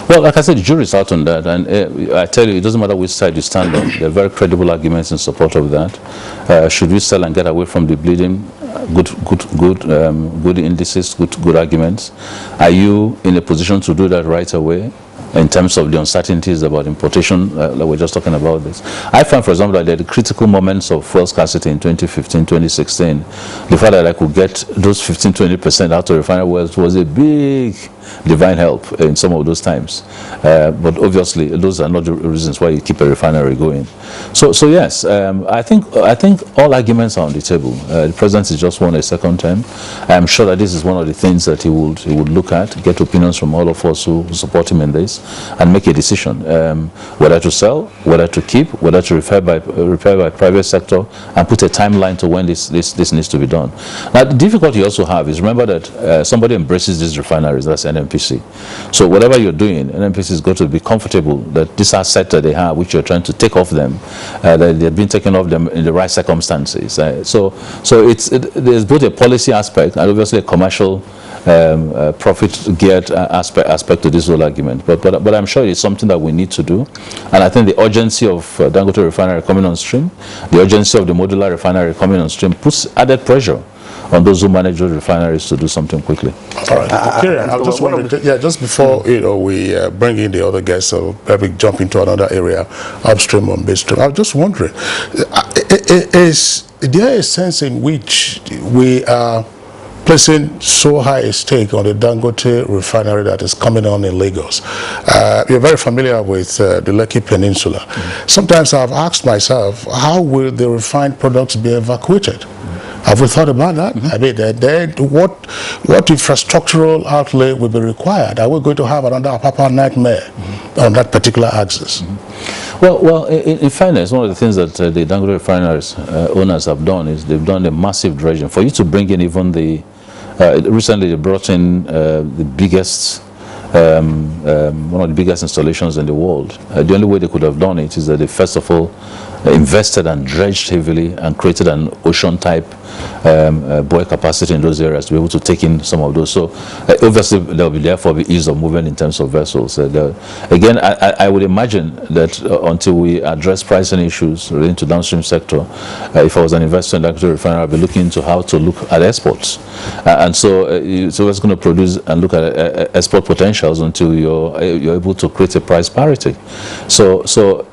Well, like I said, the jury's out on that, and I tell you, it doesn't matter which side you stand on. There are very credible arguments in support of that. Should we sell and get away from the bleeding? Good indices, good arguments. Are you in a position to do that right away? In terms of the uncertainties about importation, like we're just talking about this. I find, for example, that there are the critical moments of fuel scarcity in 2015, 2016. The fact that I could get those 15-20% out of refinery wells was a big divine help in some of those times. But obviously, those are not the reasons why you keep a refinery going. So yes, I think all arguments are on the table. The president has just won a second term. I'm sure that this is one of the things that he would look at, get opinions from all of us who support him in this, and make a decision whether to sell, whether to keep, whether to repair by private sector, and put a timeline to when this needs to be done. Now, the difficulty you also have is, remember that somebody embraces these refineries, that's NNPC. So whatever you're doing, NNPC is going to be comfortable that this asset that they have, which you're trying to take off them, that they've been taken off them in the right circumstances. So there's both a policy aspect and obviously a commercial profit-geared aspect to this whole argument. But I'm sure it's something that we need to do. And I think the urgency of Dangote refinery coming on stream, the urgency of the modular refinery coming on stream puts added pressure on those who manage those refineries to do something quickly. All right. I just wanted to, just before we bring in the other guests, so maybe jump into another area, upstream or midstream. I was just wondering, is there a sense in which we are placing so high a stake on the Dangote refinery that is coming on in Lagos? You're very familiar with the Lekki Peninsula. Sometimes I've asked myself, how will the refined products be evacuated? Have we thought about that? I mean, then what infrastructural outlay will be required? Are we going to have another Apapa nightmare on that particular axis? Well, in fairness, one of the things that the Dangote refineries owners have done is they've done a massive dredging. For you to bring in even the, recently they brought in the biggest, one of the biggest installations in the world. The only way they could have done it is that they first of all invested and dredged heavily and created an ocean-type buoy capacity in those areas to be able to take in some of those. So obviously there will be therefore be ease of movement in terms of vessels. Again, I would imagine that until we address pricing issues relating to downstream sector, if I was an investor in the refinery, I'd be looking into how to look at exports. And so it's always going to produce and look at export potentials until you're able to create a price parity. So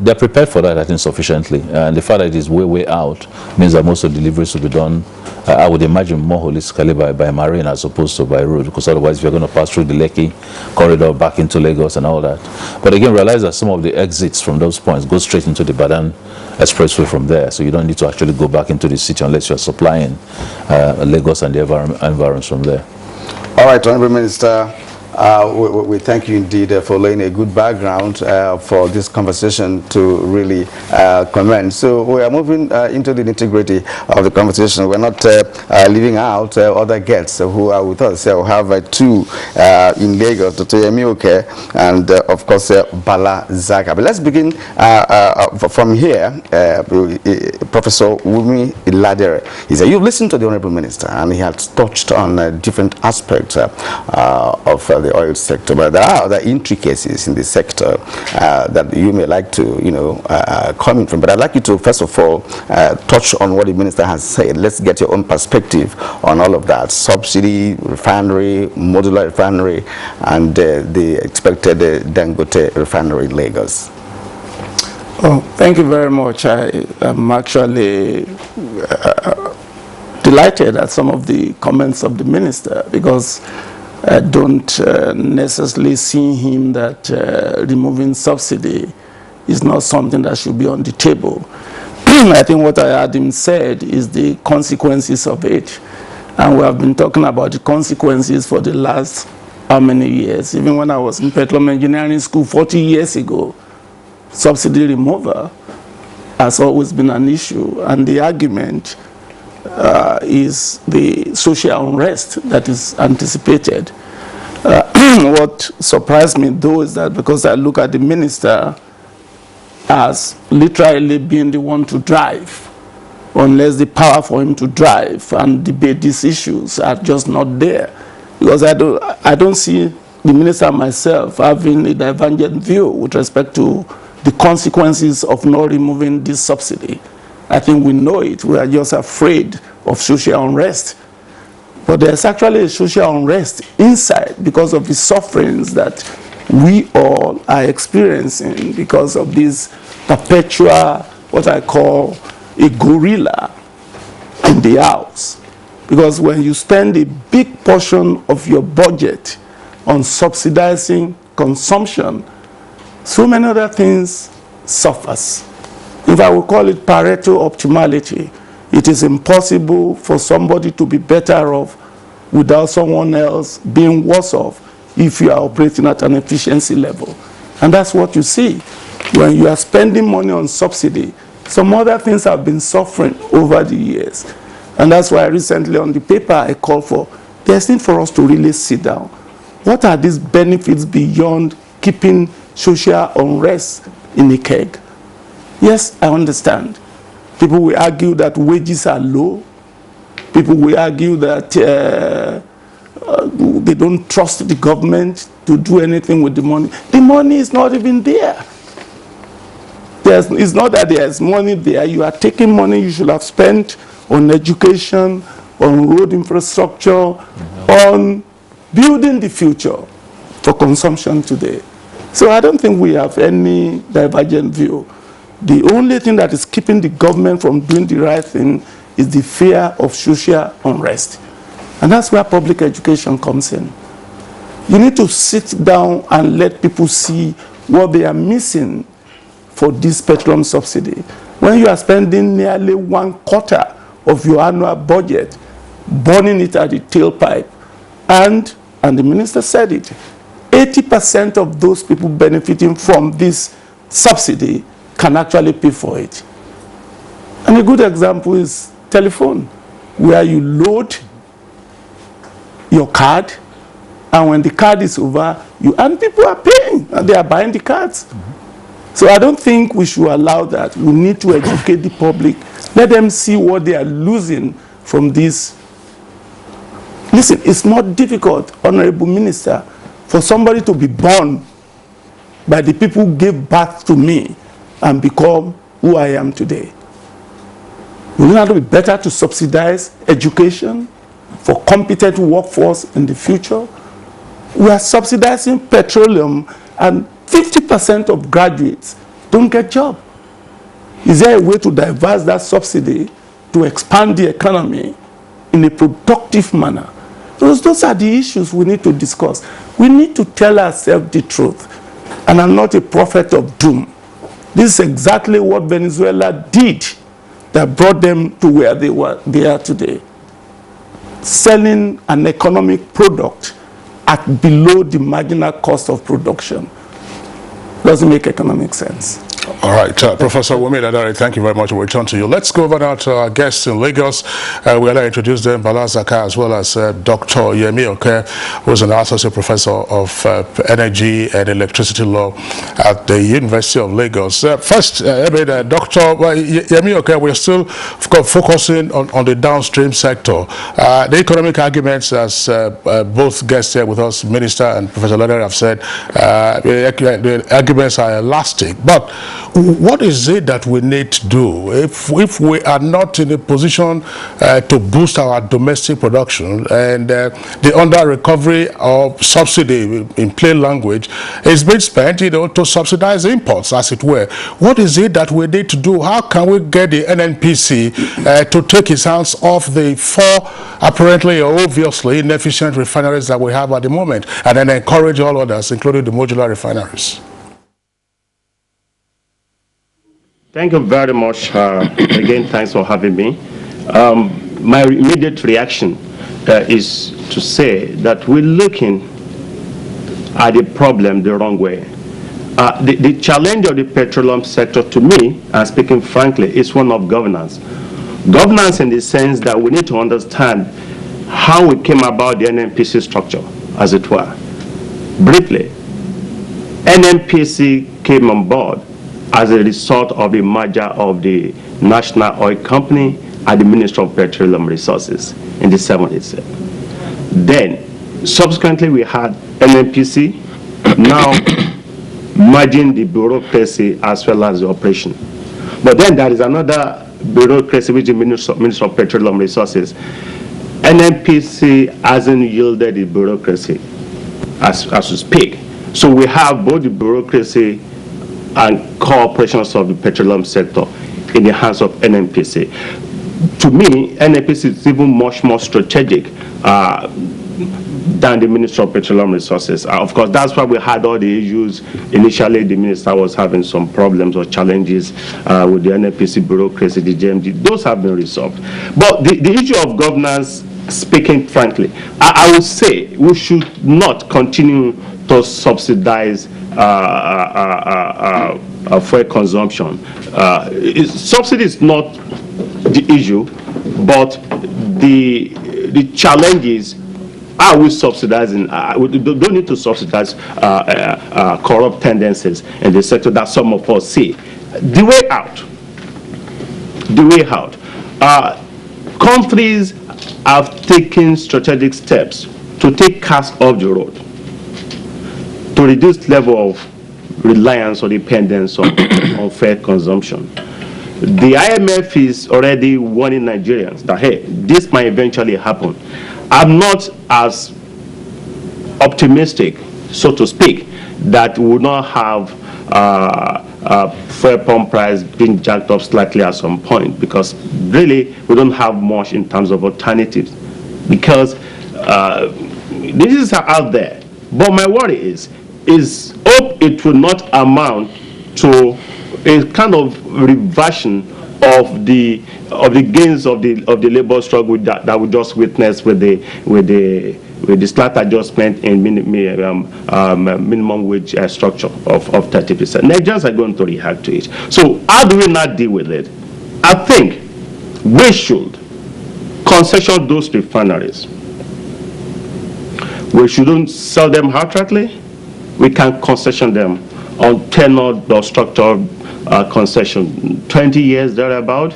they're prepared for that, I think, sufficiently. And the fact that it is way out means that most of the deliveries will be done, I would imagine, more holistically by marine as opposed to by road, because otherwise if you're going to pass through the Lekki corridor back into Lagos and all that. But again, realize that some of the exits from those points go straight into the Badan Expressway from there, so you don't need to actually go back into the city unless you're supplying Lagos and the environs from there. All right, Honorable Minister, we thank you indeed for laying a good background for this conversation to really commence. So we are moving into the nitty-gritty of the conversation. We're not leaving out other guests who are with us. We have two in Lagos, Dr. Yemioke and of course Bala Zaka. But let's begin from here. Professor Wumi Iladere, he said, you've listened to the Honorable Minister and he has touched on different aspects of the oil sector, but there are other intricacies in the sector that you may like to, comment from. But I'd like you to, first of all, touch on what the minister has said. Let's get your own perspective on all of that. Subsidy, refinery, modular refinery, and the expected Dangote refinery in Lagos. Oh, thank you very much. I am actually delighted at some of the comments of the minister, because I don't necessarily see him that removing subsidy is not something that should be on the table. I think what I heard him said is the consequences of it. And we have been talking about the consequences for the last how many years. Even when I was in Petroleum Engineering School 40 years ago, subsidy removal has always been an issue. And the argument is the social unrest that is anticipated. What surprised me though is that because I look at the minister as literally being the one to drive, unless the power for him to drive and debate these issues are just not there. Because I don't see the minister myself having a divergent view with respect to the consequences of not removing this subsidy. I think we know it. We are just afraid of social unrest. But there's actually a social unrest inside because of the sufferings that we all are experiencing because of this perpetual, what I call a gorilla in the house. Because when you spend a big portion of your budget on subsidizing consumption, so many other things suffers. If I would call it Pareto optimality, it is impossible for somebody to be better off without someone else being worse off if you are operating at an efficiency level. And that's what you see. When you are spending money on subsidy, some other things have been suffering over the years. And that's why recently on the paper I called for, there's need for us to really sit down. What are these benefits beyond keeping social unrest in a keg? Yes, I understand. People will argue that wages are low. People will argue that they don't trust the government to do anything with the money. The money is not even there. It's not that there's money there. You are taking money you should have spent on education, on road infrastructure, on building the future for consumption today. So I don't think we have any divergent view. The only thing that is keeping the government from doing the right thing is the fear of social unrest. And that's where public education comes in. You need to sit down and let people see what they are missing for this petroleum subsidy. When you are spending nearly 1/4 of your annual budget, burning it at the tailpipe, and the minister said it, 80% of those people benefiting from this subsidy can actually pay for it. And a good example is telephone, where you load your card, and when the card is over, and people are paying, and they are buying the cards. So I don't think we should allow that. We need to educate the public, let them see what they are losing from this. Listen, it's not difficult, Honorable Minister, for somebody to be born by the people who gave birth to me and become who I am today. Will it not be better to subsidize education for competent workforce in the future? We are subsidizing petroleum and 50% of graduates don't get jobs. Is there a way to divert that subsidy to expand the economy in a productive manner? Those are the issues we need to discuss. We need to tell ourselves the truth. And I'm not a prophet of doom. This is exactly what Venezuela did that brought them to where they are today. Selling an economic product at below the marginal cost of production doesn't make economic sense. All right, Professor Wumi Ladari, thank you very much. We'll return to you. Let's go over now to our guests in Lagos. We'll now introduce them, Bala Zaka, as well as Dr. Yemi Oke, who is an associate professor of energy and electricity law at the University of Lagos. First, Dr. Yemi Oke, we're still focusing on the downstream sector. The economic arguments, as both guests here with us, Minister and Professor Ladari, have said, the arguments are elastic. But what is it that we need to do if we are not in a position to boost our domestic production, and the under recovery of subsidy, in plain language, is being spent, to subsidize imports, as it were? What is it that we need to do? How can we get the NNPC to take its hands off the four apparently or obviously inefficient refineries that we have at the moment, and then encourage all others, including the modular refineries? Thank you very much. Again, thanks for having me. My immediate reaction is to say that we're looking at the problem the wrong way. The challenge of the petroleum sector, to me, and speaking frankly, is one of governance. Governance in the sense that we need to understand how we came about the NNPC structure, as it were. Briefly, NNPC came on board as a result of the merger of the National Oil Company and the Ministry of Petroleum Resources in the 70s. Then, subsequently, we had NNPC now merging the bureaucracy as well as the operation. But then there is another bureaucracy, which is the Ministry of Petroleum Resources. NNPC hasn't yielded the bureaucracy as we speak. So we have both the bureaucracy and core operations of the petroleum sector in the hands of NNPC. To me, NNPC is even much more strategic than the Ministry of Petroleum Resources. Of course, that's why we had all the issues. Initially, the minister was having some problems or challenges with the NNPC bureaucracy, the GMD. Those have been resolved. But the issue of governance, speaking frankly, I would say we should not continue to subsidize fuel consumption. Subsidy is not the issue, but the challenge is, are we subsidizing? We don't need to subsidize corrupt tendencies in the sector that some of us see. The way out. Countries have taken strategic steps to take cars off the road, to reduce level of reliance or dependence on fuel consumption. The IMF is already warning Nigerians that, hey, this might eventually happen. I'm not as optimistic, so to speak, that we will not have fuel pump price being jacked up slightly at some point, because really we don't have much in terms of alternatives, because this is out there. But my worry is hope it will not amount to a kind of reversion of the gains of the labor struggle that we just witnessed with the slight adjustment in minimum wage structure of 30%. Nigerians are going to react to it. So how do we not deal with it? I think we should concession those refineries. We shouldn't sell them outrightly. We can concession them on tenor or structured concession, 20 years thereabout.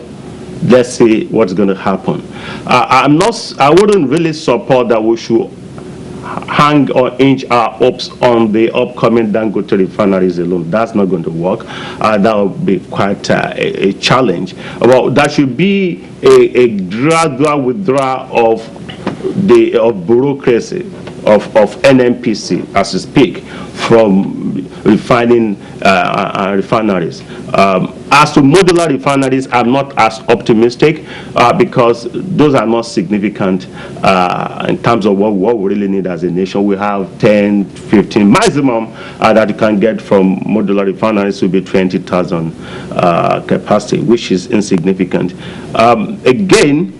let's see what's going to happen. I wouldn't really support that we should hang or hinge our hopes on the upcoming Dangote refineries alone. That's not going to work. That would be quite a challenge. Well, there should be a gradual withdrawal of bureaucracy of NNPC, as we speak, from refining refineries. As to modular refineries, I'm not as optimistic because those are not significant in terms of what we really need as a nation. We have 10, 15 maximum that you can get from modular refineries will be 20,000 capacity, which is insignificant. Again,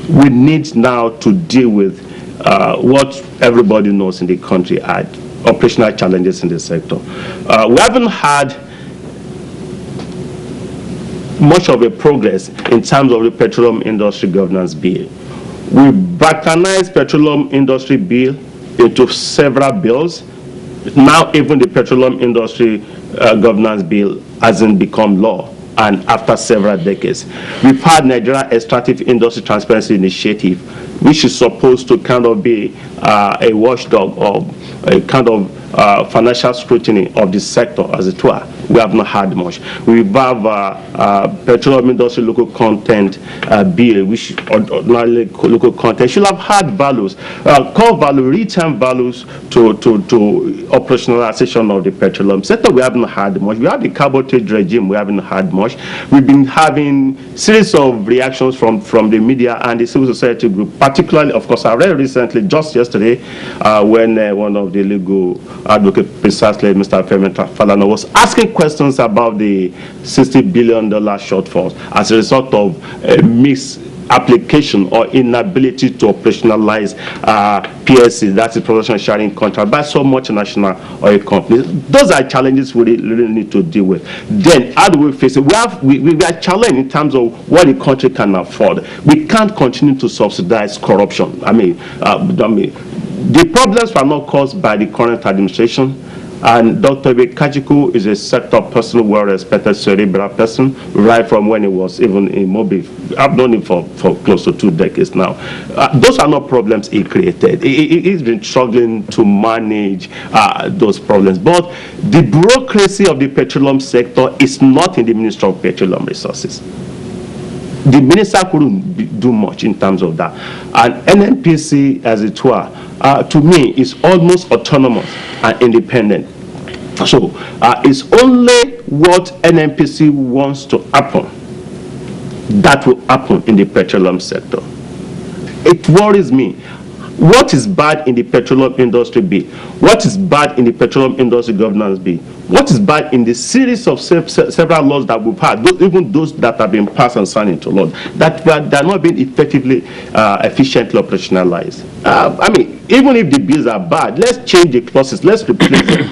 we need now to deal with what everybody knows in the country are operational challenges in the sector. We haven't had much of a progress in terms of the Petroleum Industry Governance Bill. We balkanized Petroleum Industry Bill into several bills. Now even the Petroleum Industry Governance Bill hasn't become law, and after several decades. We've had Nigeria Extractive Industry Transparency Initiative, which is supposed to kind of be a watchdog or a kind of financial scrutiny of the sector as it were. We have not had much. We have Petroleum Industry Local Content Bill, which ordinarily local content should have had values, core value, return values to operationalization of the petroleum sector. We haven't had much. We have the cabotage regime. We haven't had much. We've been having series of reactions from the media and the civil society group, particularly, of course, I read recently, just yesterday, when one of the legal advocates, precisely Mr. Femi Falana, was asking questions about the $60 billion shortfall as a result of misapplication or inability to operationalize PSAs, that's the production sharing contract, by so much national oil companies. Those are challenges we really need to deal with. Then, how do we face it? We are challenged in terms of what the country can afford. We can't continue to subsidize corruption. I mean, the problems were not caused by the current administration. And Dr. Kachikwu is a sector person, well-respected cerebral person, right from when he was even in Mobi. I've known him for close to 2 decades now. Those are not problems he created. He's been struggling to manage those problems. But the bureaucracy of the petroleum sector is not in the Ministry of Petroleum Resources. The minister couldn't do much in terms of that. And NNPC, as it were, to me, is almost autonomous and independent. So it's only what NNPC wants to happen that will happen in the petroleum sector. It worries me. What is bad in the petroleum industry bill? What is bad in the petroleum industry governance bill? What is bad in the series of several laws that we've had, even those that have been passed and signed into law, that are not being effectively, efficiently operationalized? I mean, even if the bills are bad, let's change the clauses, let's replace them.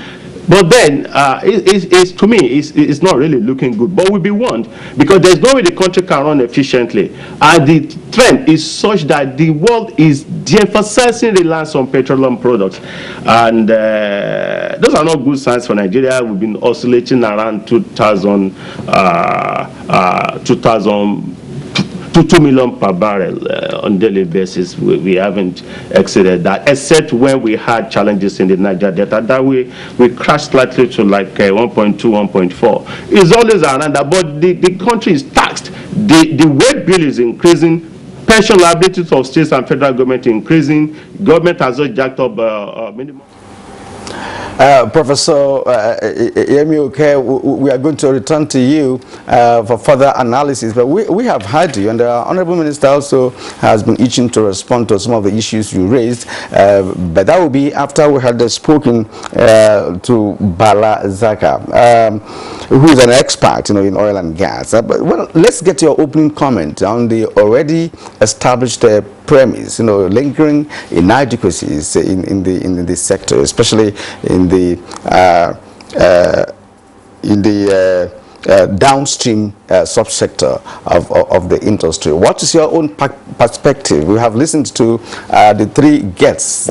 But then, to me, it's not really looking good. But we'll be warned, because there's no way the country can run efficiently. And the trend is such that the world is de-emphasizing reliance on petroleum products. And those are not good signs for Nigeria. We've been oscillating around 2 million per barrel on daily basis. We haven't exceeded that, except when we had challenges in the Niger Delta that we crashed slightly to like 1.2, 1.4. It's always around that, but the country is taxed. The weight bill is increasing. Pension liabilities of states and federal government increasing. Government has just jacked up minimum. Professor Yemi, we are going to return to you for further analysis, but we have heard you, and the Honorable Minister also has been itching to respond to some of the issues you raised, but that will be after we had spoken to Bala Zaka, who is an expert, in oil and gas. But well, let's get your opening comment on the already established premise, lingering inadequacies in the sector, especially in the downstream subsector of the industry. What is your own perspective? We have listened to the 3 guests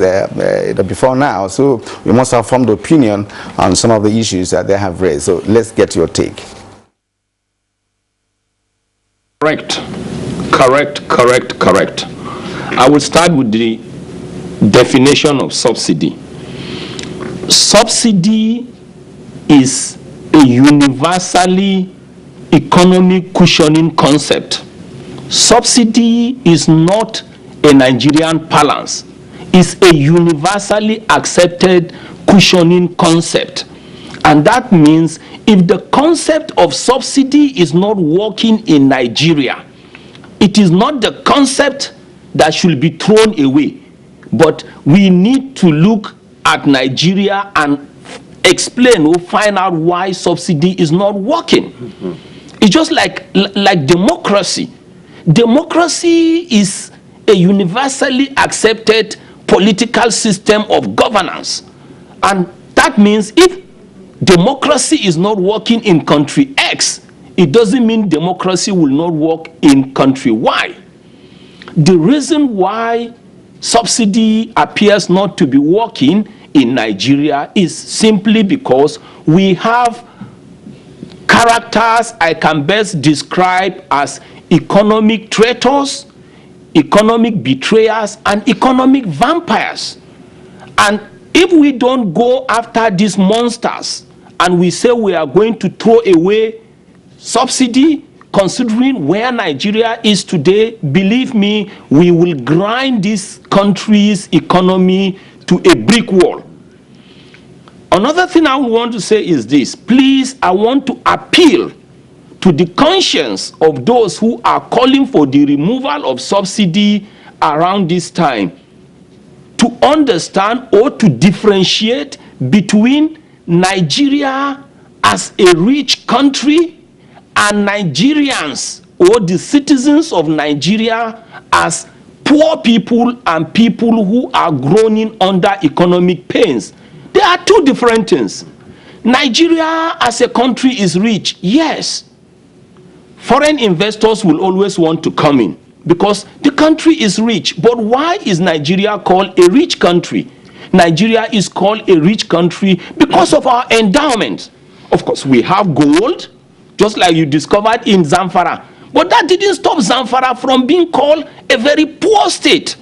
before now, so we must have formed opinion on some of the issues that they have raised. So let's get your take. Correct. I will start with the definition of subsidy. Subsidy is a universally economic cushioning concept. Subsidy is not a Nigerian balance. It's a universally accepted cushioning concept. And that means if the concept of subsidy is not working in Nigeria, it is not the concept that should be thrown away. But we need to look at Nigeria and explain or find out why subsidy is not working. It's just like democracy. Democracy is a universally accepted political system of governance. And that means if democracy is not working in country X, it doesn't mean democracy will not work in country Y. The reason why subsidy appears not to be working in Nigeria is simply because we have characters I can best describe as economic traitors, economic betrayers, and economic vampires. And if we don't go after these monsters and we say we are going to throw away subsidy, considering where Nigeria is today, believe me, we will grind this country's economy to a brick wall. Another thing I want to say is this. Please, I want to appeal to the conscience of those who are calling for the removal of subsidy around this time to understand or to differentiate between Nigeria as a rich country and Nigerians or the citizens of Nigeria as poor people and people who are groaning under economic pains. There are two different things. Nigeria as a country is rich, yes. Foreign investors will always want to come in because the country is rich. But why is Nigeria called a rich country? Nigeria is called a rich country because of our endowment. Of course, we have gold, just like you discovered in Zamfara. But that didn't stop Zamfara from being called a very poor state.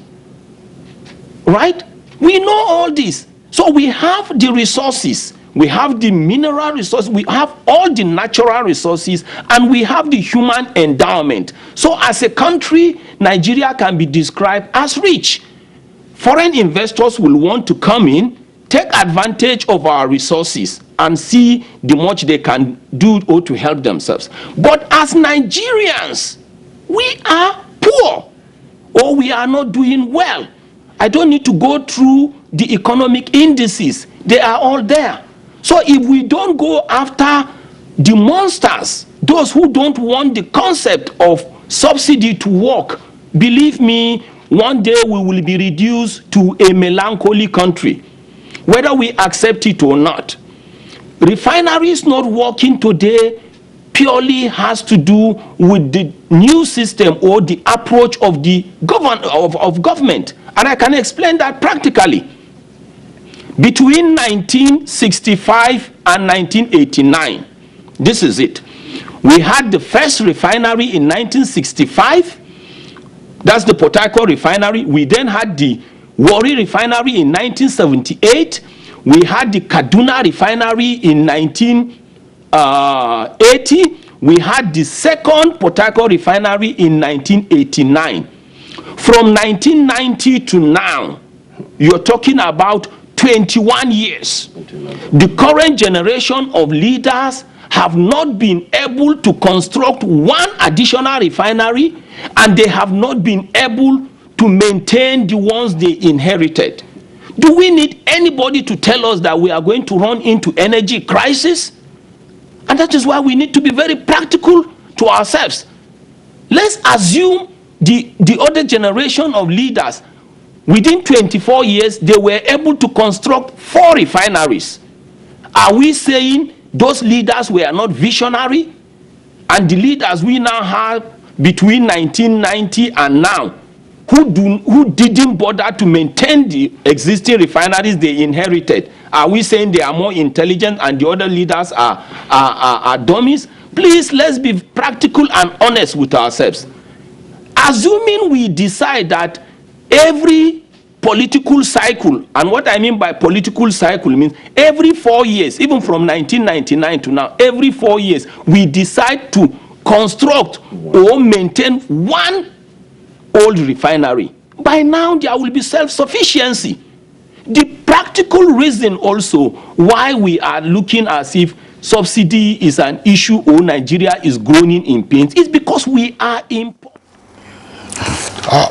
Right? We know all this. So we have the resources. We have the mineral resources. We have all the natural resources. And we have the human endowment. So as a country, Nigeria can be described as rich. Foreign investors will want to come in, take advantage of our resources, and see the much they can do or to help themselves. But as Nigerians, we are poor or we are not doing well. I don't need to go through the economic indices. They are all there. So if we don't go after the monsters, those who don't want the concept of subsidy to work, believe me, one day we will be reduced to a melancholy country, whether we accept it or not. Refineries not working today purely has to do with the new system or the approach of the government. And I can explain that practically. Between 1965 and 1989, this is it. We had the first refinery in 1965. That's the Port Harcourt refinery. We then had the Warri refinery in 1978. We had the Kaduna refinery in 1980. We had the second Port Harcourt refinery in 1989. From 1990 to now, you're talking about 21 years. The current generation of leaders have not been able to construct one additional refinery, and they have not been able to maintain the ones they inherited. Do we need anybody to tell us that we are going to run into energy crisis? And that is why we need to be very practical to ourselves. Let's assume the other generation of leaders, within 24 years, they were able to construct 4 refineries. Are we saying those leaders were not visionary? And the leaders we now have between 1990 and now, who didn't bother to maintain the existing refineries they inherited, are we saying they are more intelligent and the other leaders are dummies? Please, let's be practical and honest with ourselves. Assuming we decide that every political cycle, and what I mean by political cycle means every 4 years, even from 1999 to now, every 4 years, we decide to construct or maintain one old refinery. By now, there will be self-sufficiency. The practical reason also why we are looking as if subsidy is an issue or Nigeria is groaning in pains is because we are in.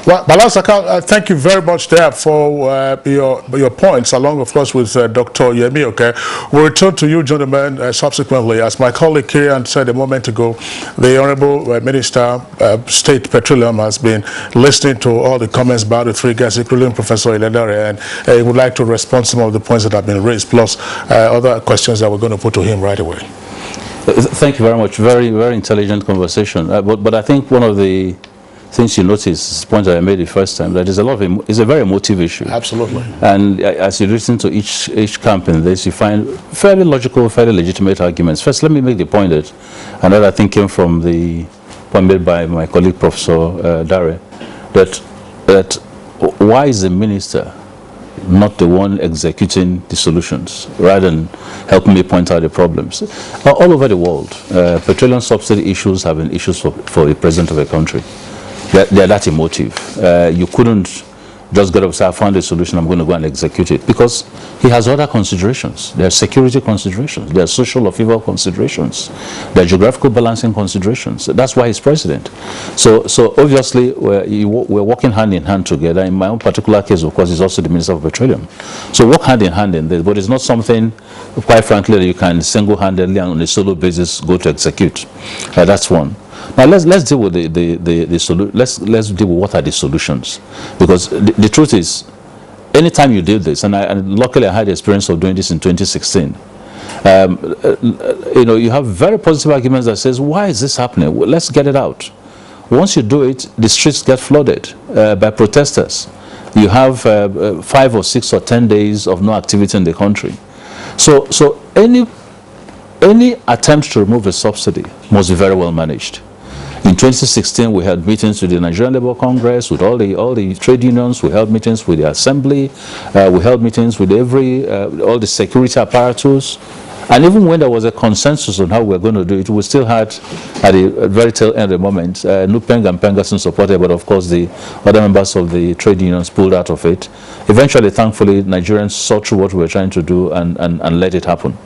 Well, Balasaka, thank you very much there for your points, along, of course, with Dr. Yemi. Okay, we'll return to you, gentlemen, subsequently. As my colleague Kirian said a moment ago, the Honorable Minister, State Petroleum, has been listening to all the comments about the three gas, including Professor Iledare, and he would like to respond to some of the points that have been raised, plus other questions that we're going to put to him right away. Thank you very much. Very, very intelligent conversation. But I think one of the things you notice, the point that I made the first time, that is it's a very emotive issue. Absolutely. And as you listen to each camp in this, you find fairly logical, fairly legitimate arguments. First, let me make the point that another thing came from the point made by my colleague Professor Dare, that why is the minister not the one executing the solutions rather than helping me point out the problems? All over the world, petroleum subsidy issues have been issues for the president of a country. They're that emotive. You couldn't just get up and say, I found a solution, I'm going to go and execute it. Because he has other considerations. There are security considerations. There are social upheaval considerations. There are geographical balancing considerations. That's why he's president. So obviously, we're working hand in hand together. In my own particular case, of course, he's also the Minister of Petroleum. So work hand in hand in this. But it's not something, quite frankly, that you can single-handedly and on a solo basis go to execute. That's one. Now let's deal with let's deal with what are the solutions, because the truth is, anytime you do this, and luckily I had the experience of doing this in 2016. You have very positive arguments that says, why is this happening? Well, let's get it out. Once you do it, the streets get flooded by protesters. You have 5 or 6 or 10 days of no activity in the country. So any attempt to remove a subsidy must be very well managed. In 2016, we had meetings with the Nigerian Labour Congress, with all the trade unions. We held meetings with the Assembly. We held meetings with all the security apparatus. And even when there was a consensus on how we were going to do it, we still had, at the very tail end of the moment, Nupeng and Pengason supported, but of course the other members of the trade unions pulled out of it. Eventually, thankfully, Nigerians saw through what we were trying to do and let it happen.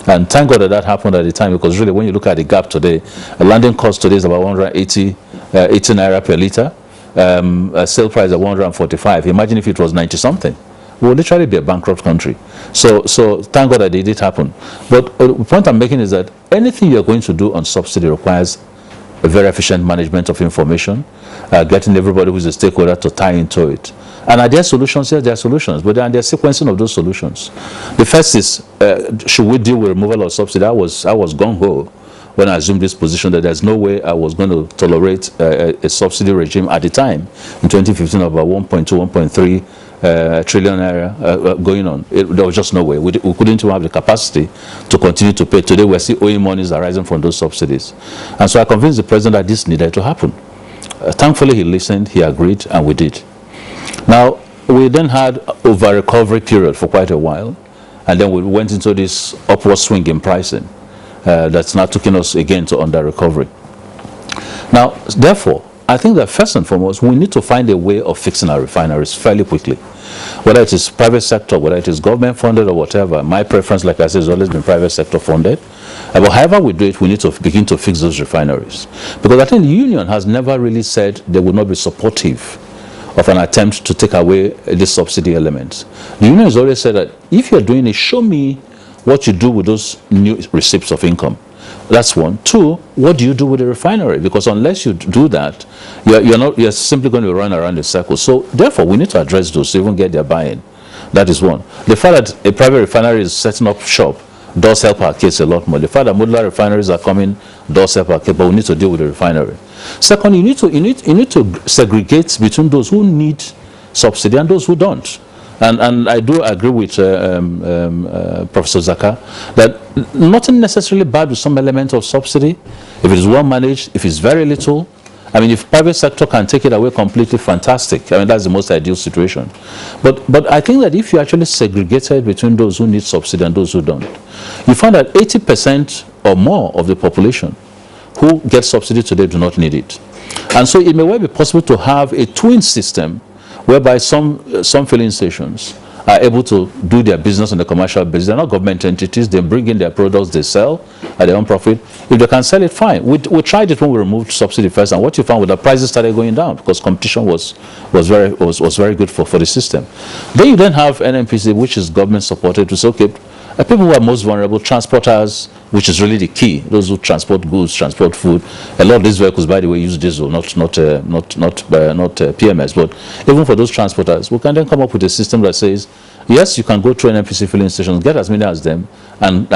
And thank God that happened at the time, because really when you look at the gap today, a landing cost today is about 180 naira per litre, a sale price at 145. Imagine if it was 90 something. We would literally be a bankrupt country. So thank God that it did happen. But the point I'm making is that anything you're going to do on subsidy requires a very efficient management of information, getting everybody who's a stakeholder to tie into it. And are there solutions? Yes, there are solutions, but there are sequencing of those solutions. The first is, should we deal with removal of subsidy? I was gung-ho when I assumed this position that there's no way I was going to tolerate a subsidy regime at the time, in 2015, of about 1.2, 1.3 trillion naira going on. There was just no way. We couldn't even have the capacity to continue to pay. Today, we're still owing monies arising from those subsidies. And so I convinced the president that this needed to happen. Thankfully, he listened, he agreed, and we did. Now, we then had over-recovery period for quite a while, and then we went into this upward swing in pricing that's now taking us again to under-recovery. Now, therefore, I think that first and foremost, we need to find a way of fixing our refineries fairly quickly. Whether it is private sector, whether it is government funded or whatever, my preference, like I said, has always been private sector funded. But however we do it, we need to begin to fix those refineries. Because I think the union has never really said they would not be supportive of an attempt to take away this subsidy element. The union has always said that if you're doing it, show me what you do with those new receipts of income. That's one. Two, what do you do with the refinery? Because unless you do that, you're simply going to run around in circles. So therefore, we need to address those to even get their buy-in. That is one. The fact that a private refinery is setting up shop does help our case a lot more. The fact that modular refineries are coming does help our case, but we need to deal with the refinery. Second, you need to segregate between those who need subsidy and those who don't. And I do agree with Professor Zaka that nothing necessarily bad with some element of subsidy. If it is well managed, if it's very little, I mean, if private sector can take it away completely, fantastic. I mean, that's the most ideal situation. But I think that if you actually segregated between those who need subsidy and those who don't, you find that 80% or more of the population who get subsidy today do not need it. And so it may well be possible to have a twin system whereby some filling stations are able to do their business on the commercial basis. They're not government entities. They bring in their products, they sell at their own profit. If they can sell it, fine. We tried it when we removed subsidy first, and what you found was the prices started going down because competition was very good for the system. Then you have NNPC, which is government supported, to say, okay, people who are most vulnerable, transporters, which is really the key, those who transport goods, transport food. A lot of these vehicles, by the way, use diesel, not PMS. But even for those transporters, we can then come up with a system that says, yes, you can go to an NPC filling stations, get as many as them, and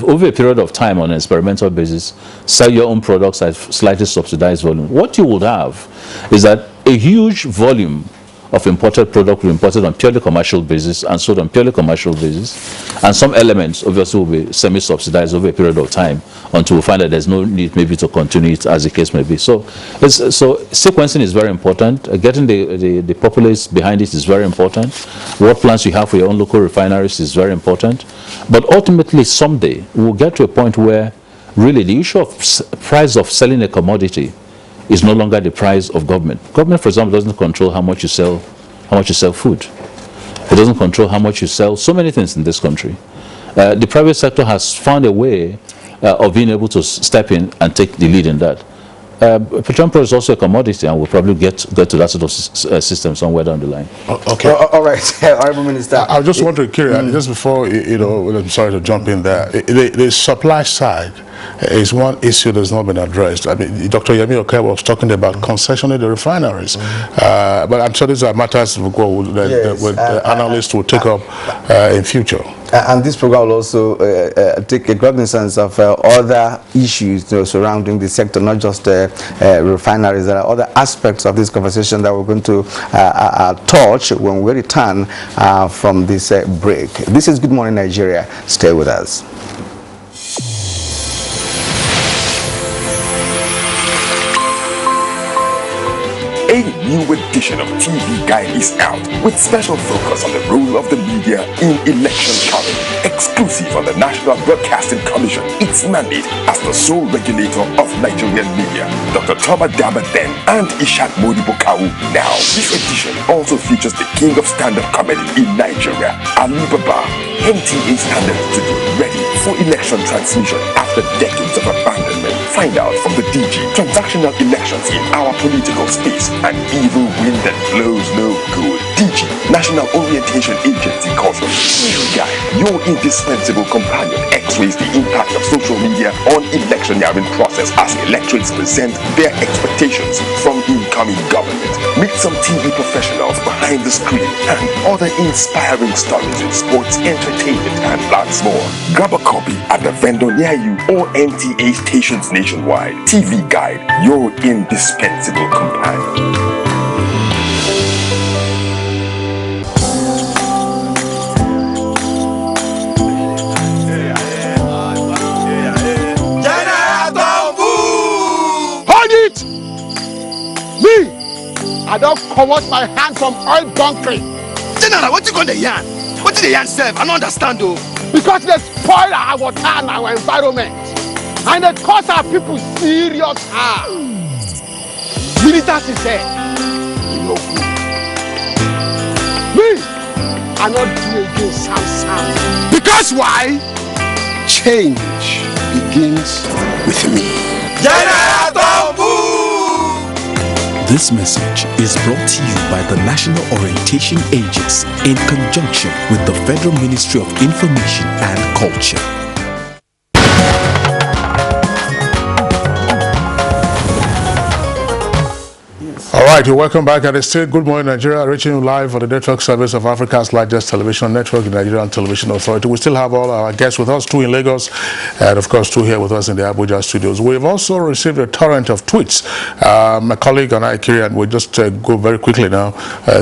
over a period of time on an experimental basis, sell your own products at slightly subsidized volume. What you would have is that a huge volume of imported product will be imported on purely commercial basis and sold on purely commercial basis, and some elements obviously will be semi-subsidized over a period of time until we find that there's no need maybe to continue it, as the case may be. So sequencing is very important. Getting the populace behind it is very important. What plans you have for your own local refineries is very important. But ultimately, someday we'll get to a point where really the issue of price of selling a commodity is no longer the price of government. Government, for example, doesn't control how much you sell food. It doesn't control how much you sell so many things in this country. The private sector has found a way of being able to step in and take the lead in that. Petroleum is also a commodity, and we'll probably get to that sort of system somewhere down the line. Okay. All right, Honorable Minister. I just want to carry just before, I'm sorry to jump in there. The supply side is one issue that's not been addressed. I mean, Dr. Yemi Oke was talking about concessioning the refineries, but I'm sure these are matters that analysts will take up in future. And this program will also take a cognizance of other issues surrounding the sector, not just refineries. There are other aspects of this conversation that we're going to touch when we return from this break. This is Good Morning Nigeria. Stay with us. A new edition of TV Guide is out with special focus on the role of the media in election coverage. Exclusive on the National Broadcasting Commission, its mandate as the sole regulator of Nigerian media. Dr. Toba Damaden and Ishak Modibo-Kawu. Now, this edition also features the king of stand-up comedy in Nigeria, Ali Baba. NTA standard to be ready for election transmission after decades of abandonment. Find out from the DG transactional elections in our political space and evil wind that blows no good. DG National Orientation Agency caution. Guide, your indispensable companion, x-rays the impact of social media on electioneering process as electorates present their expectations from incoming government. Meet some TV professionals behind the screen and other inspiring stories in sports, entertainment, and lots more. Grab a copy at the vendor near you or NTA stations nationwide. TV Guide, your indispensable companion. I don't commot my hand from oil bunkering. General, what you gonna yarn? What did the yarn serve? I don't understand though. Because they spoil our water and our environment. And it cause our people serious harm. Militants is there. You know good. Me, I not do again Sam. Because why? Change begins with me. General Tombu! This message is brought to you by the National Orientation Agency in conjunction with the Federal Ministry of Information and Culture. All right. right, you're welcome back at the state. Good morning, Nigeria, reaching you live on the network service of Africa's largest television network, the Nigerian Television Authority. We still have all our guests with us, 2 in Lagos, and of course 2 here with us in the Abuja studios. We've also received a torrent of tweets. My colleague and I, Kirian, will just go very quickly now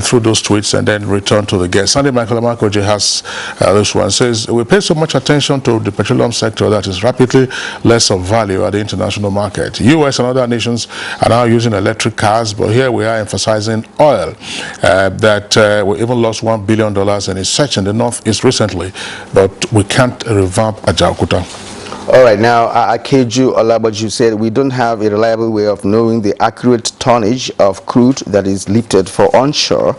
through those tweets and then return to the guests. Sunday Michael Amakoji has this one. Says, we pay so much attention to the petroleum sector that is rapidly less of value at the international market. US and other nations are now using electric cars, but here we are emphasizing oil. That we even lost $1 billion in a search in the northeast recently, but we can't revamp Ajaokuta. All right, now Akeju Olabaju said we don't have a reliable way of knowing the accurate tonnage of crude that is lifted for onshore.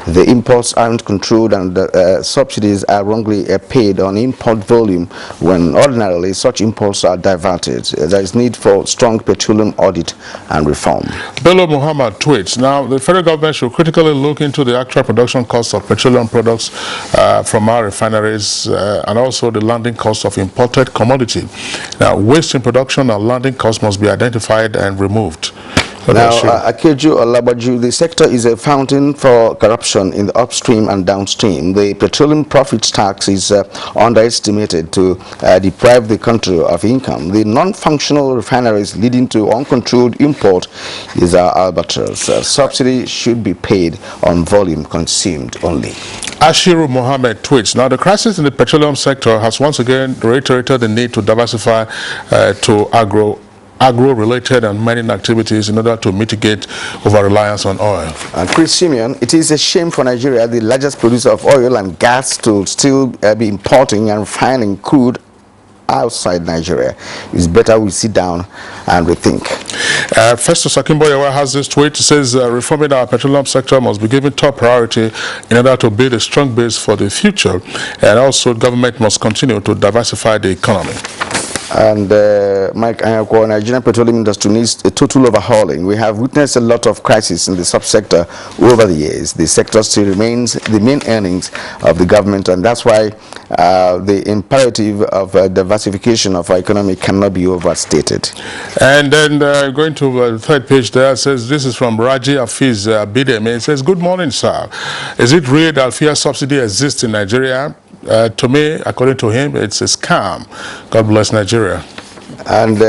The imports aren't controlled and subsidies are wrongly paid on import volume when ordinarily such imports are diverted. There is need for strong petroleum audit and reform. Bello Muhammad tweets, now the federal government should critically look into the actual production cost of petroleum products from our refineries and also the landing cost of imported commodity. Now, waste in production and landing costs must be identified and removed. Now, Akeju Olabaju, the sector is a fountain for corruption in the upstream and downstream. The petroleum profits tax is underestimated to deprive the country of income. The non-functional refineries leading to uncontrolled import is our albatross. Subsidy should be paid on volume consumed only. Ashiru Mohammed tweets, now the crisis in the petroleum sector has once again reiterated the need to diversify to agro-related and mining activities in order to mitigate over-reliance on oil. And Chris Simeon, it is a shame for Nigeria, the largest producer of oil and gas, to still be importing and refining crude outside Nigeria. It's better we sit down and rethink. Festus Akimboyewa has this tweet. It says, reforming our petroleum sector must be given top priority in order to build a strong base for the future. And also, government must continue to diversify the economy. And Mike Anyako, Nigerian petroleum industry needs a total overhauling. We have witnessed a lot of crisis in the subsector over the years. The sector still remains the main earnings of the government, and that's why the imperative of diversification of our economy cannot be overstated. And then going to the third page there, says, this is from Raji Afiz Bidem. It says, good morning, sir. Is it real that fuel subsidy exists in Nigeria? To me, according to him, it's a scam. God bless Nigeria. And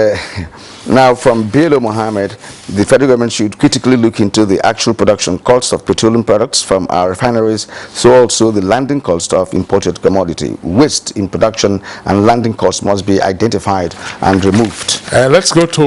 now from Bello Mohammed, the federal government should critically look into the actual production costs of petroleum products from our refineries, so also the landing cost of imported commodity. Waste in production and landing costs must be identified and removed. Let's go to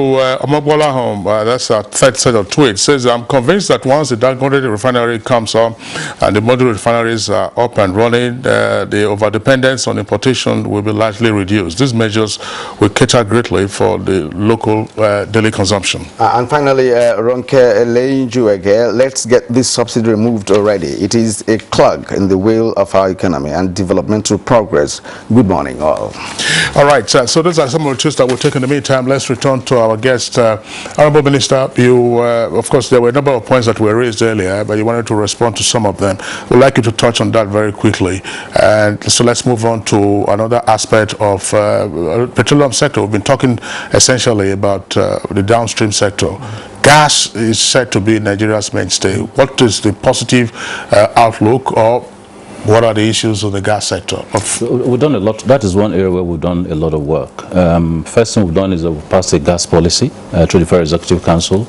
Omobola Home. That's our third set of tweets. It says, I'm convinced that once the Dangote refinery comes up and the model refineries are up and running, the overdependence on importation will be largely reduced. These measures will cater greatly for the local daily consumption. And finally, Ronke Leinjuege, let's get this subsidy removed already. It is a clog in the wheel of our economy and developmental progress. Good morning, all. All right, so those are some of the tweets that we'll take in the meantime. Let's return to our guest. Honorable Minister, you, of course, there were a number of points that were raised earlier, but you wanted to respond to some of them. We'd like you to touch on that very quickly. And so let's move on to another aspect of the petroleum sector. We've been talking essentially about the downstream sector. Gas is said to be Nigeria's mainstay. What is the positive outlook, or what are the issues of the gas sector? We've done a lot. That is one area where we've done a lot of work. First thing we've done is that we've passed a gas policy through the Federal Executive Council,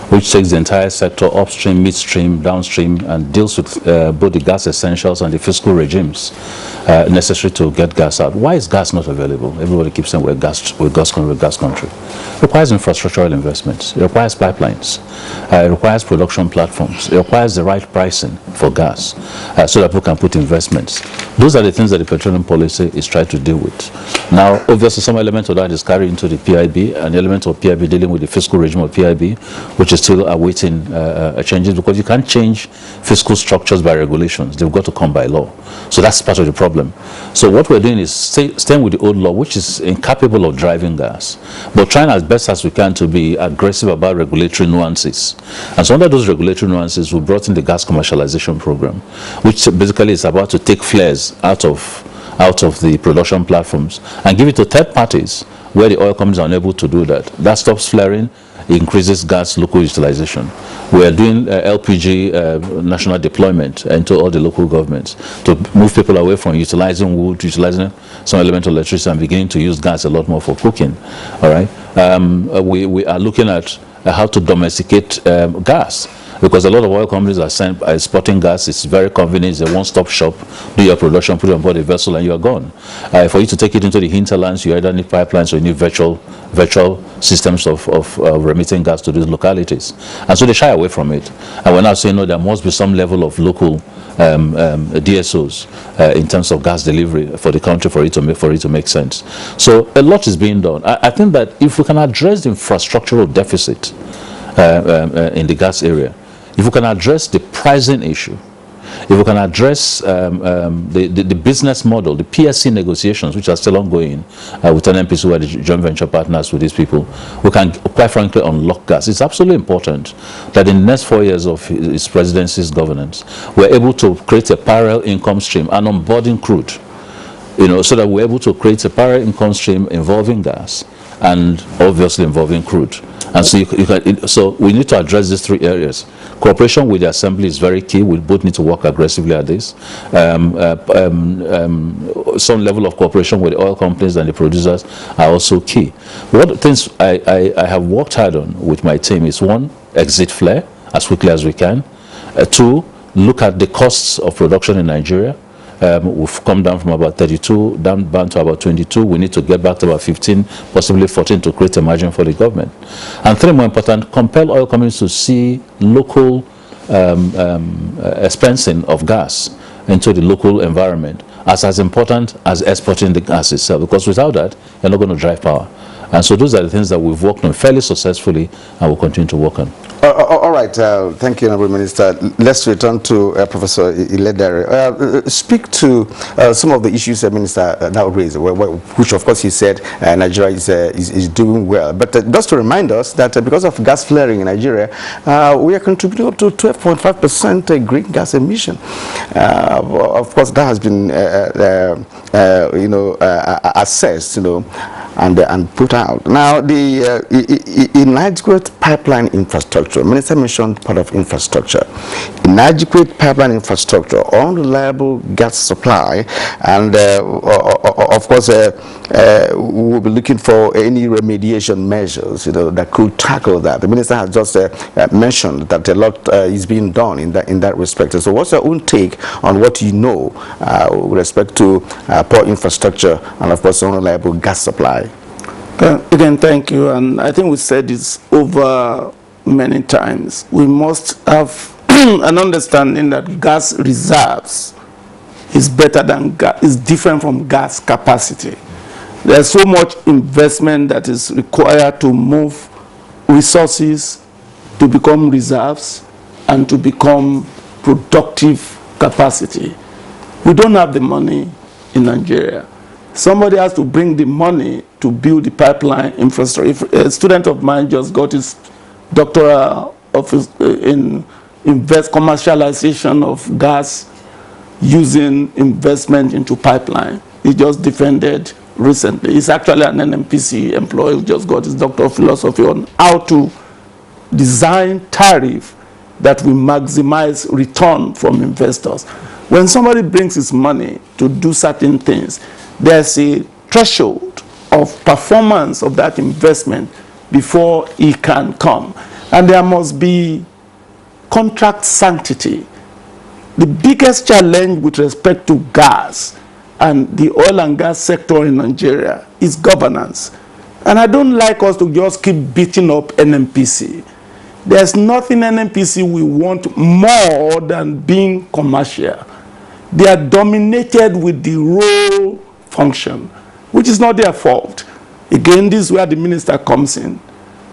which takes the entire sector upstream, midstream, downstream, and deals with both the gas essentials and the fiscal regimes necessary to get gas out. Why is gas not available? Everybody keeps saying we're gas country. It requires infrastructural investments. It requires pipelines. It requires production platforms. It requires the right pricing for gas so that people can put investments. Those are the things that the petroleum policy is trying to deal with. Now, obviously, some element of that is carried into the PIB, an element of PIB dealing with the fiscal regime of PIB, which is still awaiting changes, because you can't change fiscal structures by regulations. They've got to come by law. So that's part of the problem. So what we're doing is staying with the old law, which is incapable of driving gas, but trying as best as we can to be aggressive about regulatory nuances. And so under those regulatory nuances, we brought in the gas commercialization program, which basically is about to take flares out of out of the production platforms and give it to third parties where the oil companies are unable to do that. That stops flaring, increases gas local utilization. We are doing LPG national deployment into all the local governments to move people away from utilizing wood, utilizing some element of electricity, and beginning to use gas a lot more for cooking. All right. We are looking at how to domesticate gas, because a lot of oil companies are exporting gas. It's very convenient. It's a one-stop shop. Do your production, put it on board a vessel, and you are gone. For you to take it into the hinterlands, you either need pipelines or you need virtual systems of remitting gas to these localities. And so they shy away from it. And we're now saying, no, there must be some level of local DSOs in terms of gas delivery for the country for it to make sense. So a lot is being done. I think that if we can address the infrastructural deficit in the gas area, if we can address the pricing issue, if we can address the business model, the PSC negotiations, which are still ongoing with NNPC, who are the joint venture partners with these people, we can, quite frankly, unlock gas. It's absolutely important that in the next 4 years of his presidency's governance, we're able to create a parallel income stream and onboarding crude, so that we're able to create a parallel income stream involving gas and obviously involving crude. And so so we need to address these three areas. Cooperation with the assembly is very key. We both need to work aggressively at this. Some level of cooperation with the oil companies and the producers are also key. One of the things I have worked hard on with my team is, one, exit flare as quickly as we can. Two, look at the costs of production in Nigeria. We've come down from about 32 down to about 22. We need to get back to about 15, possibly 14, to create a margin for the government. And three, more important, compel oil companies to see local expensing of gas into the local environment as important as exporting the gas itself, because without that, you're not going to drive power. And so those are the things that we've worked on fairly successfully and will continue to work on. All right. Thank you, Honorable Minister. Let's return to Professor Iledare. Speak to some of the issues the Minister now raised, which of course he said Nigeria is doing well. But just to remind us that because of gas flaring in Nigeria, we are contributing up to 12.5% green gas emission. Of course, that has been assessed, and put out. Now, the inadequate pipeline infrastructure, Minister mentioned part of infrastructure, inadequate pipeline infrastructure, unreliable gas supply, and of course, we'll be looking for any remediation measures, that could tackle that. The Minister has just mentioned that a lot is being done in that respect. So, what's your own take on what you know with respect to poor infrastructure and, of course, unreliable gas supply? Again, thank you. And I think we said this over many times. We must have an understanding that gas reserves is better than is different from gas capacity. There's so much investment that is required to move resources to become reserves and to become productive capacity. We don't have the money in Nigeria. Somebody has to bring the money to build the pipeline infrastructure. If a student of mine just got his doctoral office in commercialization of gas using investment into pipeline. He just defended recently. He's actually an NNPC employee who just got his doctor of philosophy on how to design tariff that will maximize return from investors. When somebody brings his money to do certain things, there's a threshold of performance of that investment before he can come. And there must be contract sanctity. The biggest challenge with respect to gas and the oil and gas sector in Nigeria is governance. And I don't like us to just keep beating up NNPC. There's nothing NNPC we want more than being commercial. They are dominated with the role function, which is not their fault. Again, this is where the minister comes in.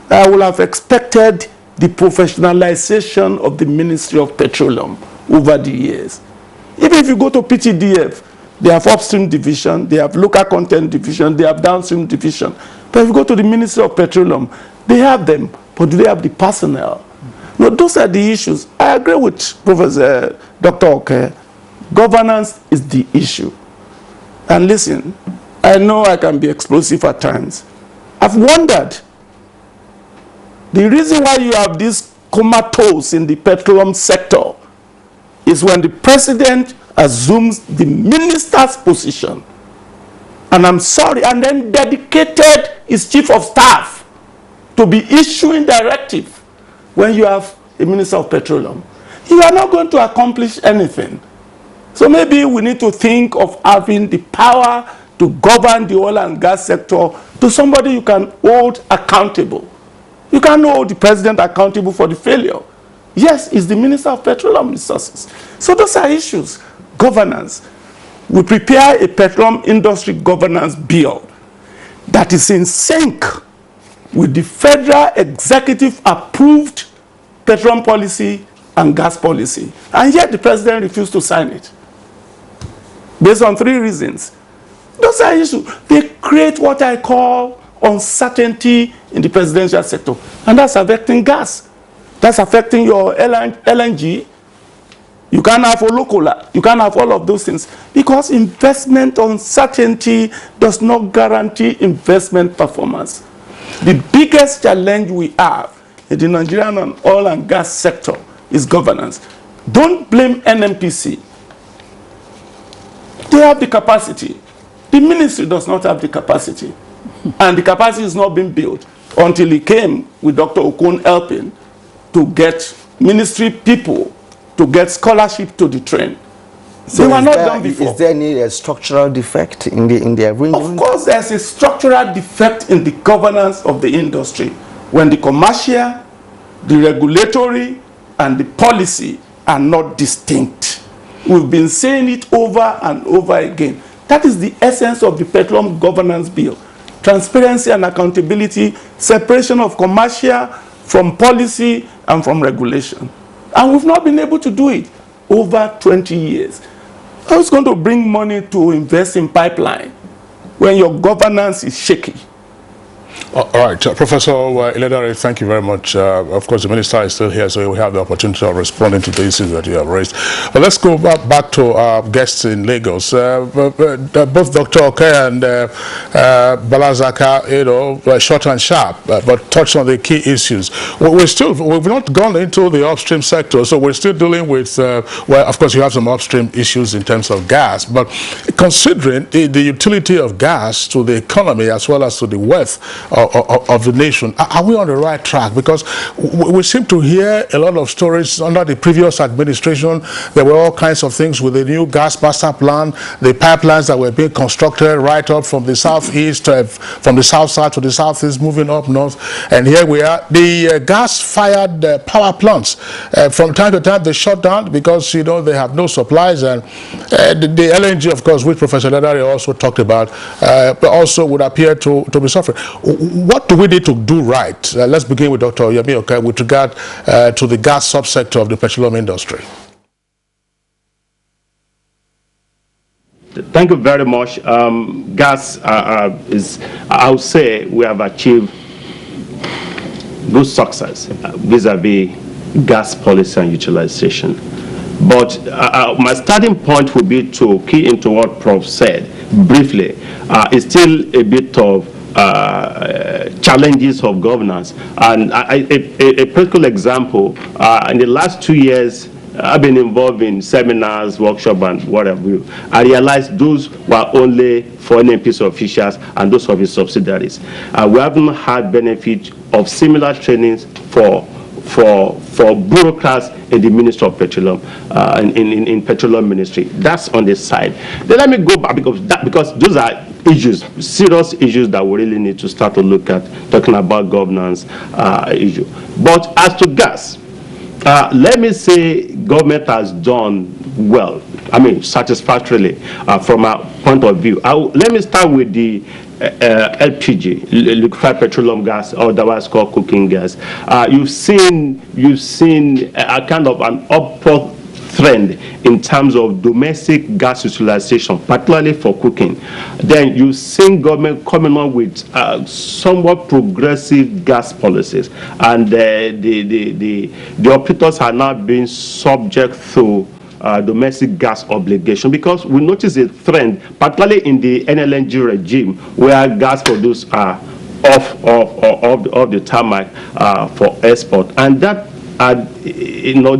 I would have expected the professionalization of the Ministry of Petroleum over the years. Even if you go to PTDF, they have upstream division, they have local content division, they have downstream division. But if you go to the Ministry of Petroleum, they have them, but do they have the personnel? No, those are the issues. I agree with Professor Dr. Oke. Governance is the issue. And listen, I know I can be explosive at times. I've wondered, the reason why you have this comatose in the petroleum sector is when the president assumes the minister's position, and I'm sorry, and then dedicated his chief of staff to be issuing directive when you have a minister of petroleum. You are not going to accomplish anything. So maybe we need to think of having the power to govern the oil and gas sector to somebody you can hold accountable. You can't hold the president accountable for the failure. Yes, he's the Minister of Petroleum Resources. So those are issues. Governance. We prepare a petroleum industry governance bill that is in sync with the federal executive approved petroleum policy and gas policy. And yet the president refused to sign it. Based on 3 reasons. Those are issues. They create what I call uncertainty in the presidential sector. And that's affecting gas. That's affecting your LNG. You can't have Olokola. You can't have all of those things. Because investment uncertainty does not guarantee investment performance. The biggest challenge we have in the Nigerian oil and gas sector is governance. Don't blame NNPC. They have the capacity. The ministry does not have the capacity. And the capacity is not being built until he came with Dr. Okon helping to get ministry people to get scholarship to the train. So they were not done before. Is there any structural defect in the arrangement? Of course, there's a structural defect in the governance of the industry when the commercial, the regulatory, and the policy are not distinct. We've been saying it over and over again. That is the essence of the Petroleum Governance Bill. Transparency and accountability, separation of commercial from policy and from regulation. And we've not been able to do it over 20 years. I was going to bring money to invest in pipeline when your governance is shaky. All right, Professor Iledare, thank you very much. Of course, the minister is still here, so we have the opportunity of responding to the issues that you have raised. But let's go back to our guests in Lagos. Both Dr. Oke and Balazaka, short and sharp, but touched on the key issues. We've not gone into the upstream sector, so we're still dealing with, well, of course, you have some upstream issues in terms of gas, but considering the utility of gas to the economy as well as to the wealth of the nation, are we on the right track? Because we seem to hear a lot of stories under the previous administration. There were all kinds of things with the new gas master plan, the pipelines that were being constructed right up from the southeast, from the south side to the southeast, moving up north. And here we are, the gas-fired power plants. From time to time, they shut down because, they have no supplies. And the LNG, of course, which Professor Ledare also talked about, but also would appear to be suffering. What do we need to do right? Let's begin with Dr. Yemi Oke with regard to the gas subsector of the petroleum industry. Thank you very much. Gas is, I would say, we have achieved good success vis-a-vis gas policy and utilization. But my starting point would be to key into what Prof said briefly. It's still a bit of challenges of governance. And a practical example, in the last 2 years, I've been involved in seminars, workshops, and whatever. I realized those were only for NNPC officials and those of his subsidiaries. We haven't had benefit of similar trainings for bureaucrats in the Ministry of Petroleum, in Petroleum Ministry. That's on the side. Then let me go back because those are issues, serious issues that we really need to start to look at, talking about governance issue. But as to gas, let me say government has done well, satisfactorily from our point of view. Let me start with the LPG, liquefied petroleum gas, or otherwise called cooking gas. You've seen a kind of an upward trend in terms of domestic gas utilization, particularly for cooking. Then you've seen government coming on with somewhat progressive gas policies, and the operators are now being subject to domestic gas obligation, because we notice a trend, particularly in the NLNG regime, where gas produced are off the tarmac for export, and that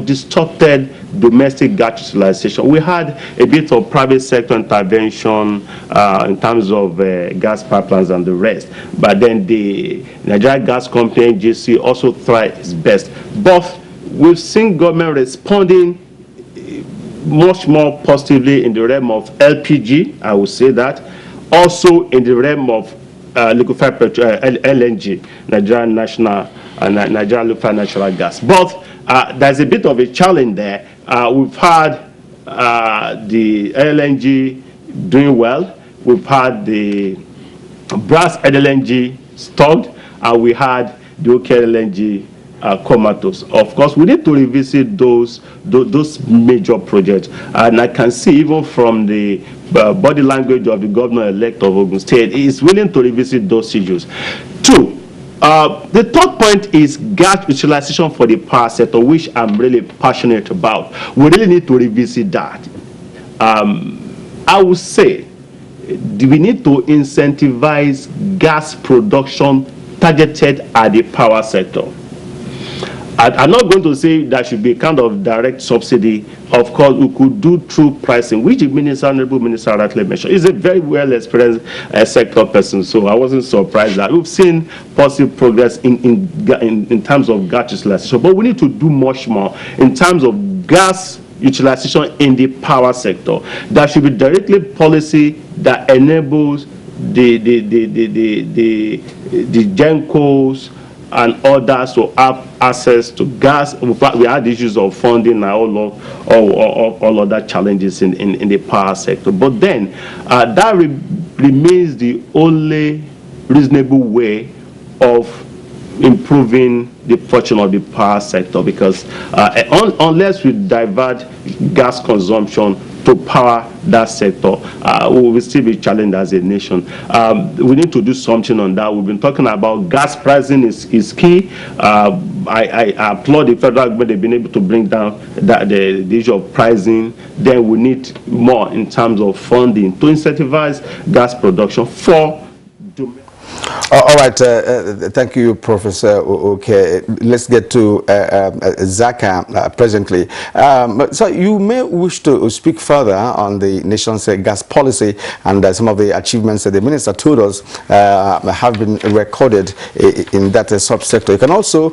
distorted domestic gas utilization. We had a bit of private sector intervention in terms of gas pipelines and the rest, but then the Nigeria Gas Company (NGC) also tried its best. But we've seen government responding much more positively in the realm of LPG, I would say that, also in the realm of liquefied petrol, LNG, Nigeria liquefied natural gas. But there's a bit of a challenge there. We've had the LNG doing well. We've had the brass LNG stocked, and we had the OK LNG comatose. Of course, we need to revisit those major projects, and I can see even from the body language of the governor-elect of Ogun State, he is willing to revisit those issues. Two, the third point is gas utilization for the power sector, which I'm really passionate about. We really need to revisit that. I would say we need to incentivize gas production targeted at the power sector. I'm not going to say that should be kind of direct subsidy. Of course, we could do through pricing, which the Honorable Minister rightly mentioned. He's a very well-experienced sector person, so I wasn't surprised that we've seen positive progress in terms of gas utilization. But we need to do much more in terms of gas utilization in the power sector. There should be directly policy that enables the GENCOs and others to have access to gas. In fact, we had issues of funding and all other challenges in the power sector. But then, that remains the only reasonable way of improving the fortune of the power sector, because unless we divert gas consumption to power that sector, we will still be challenged as a nation. We need to do something on that. We've been talking about gas pricing is key. I applaud the federal government. They've been able to bring down the issue of pricing. Then we need more in terms of funding to incentivize gas production for domestic. All right, thank you, Professor. Okay, let's get to Zaka presently. So you may wish to speak further on the nation's gas policy and some of the achievements that the minister told us have been recorded in that subsector. You can also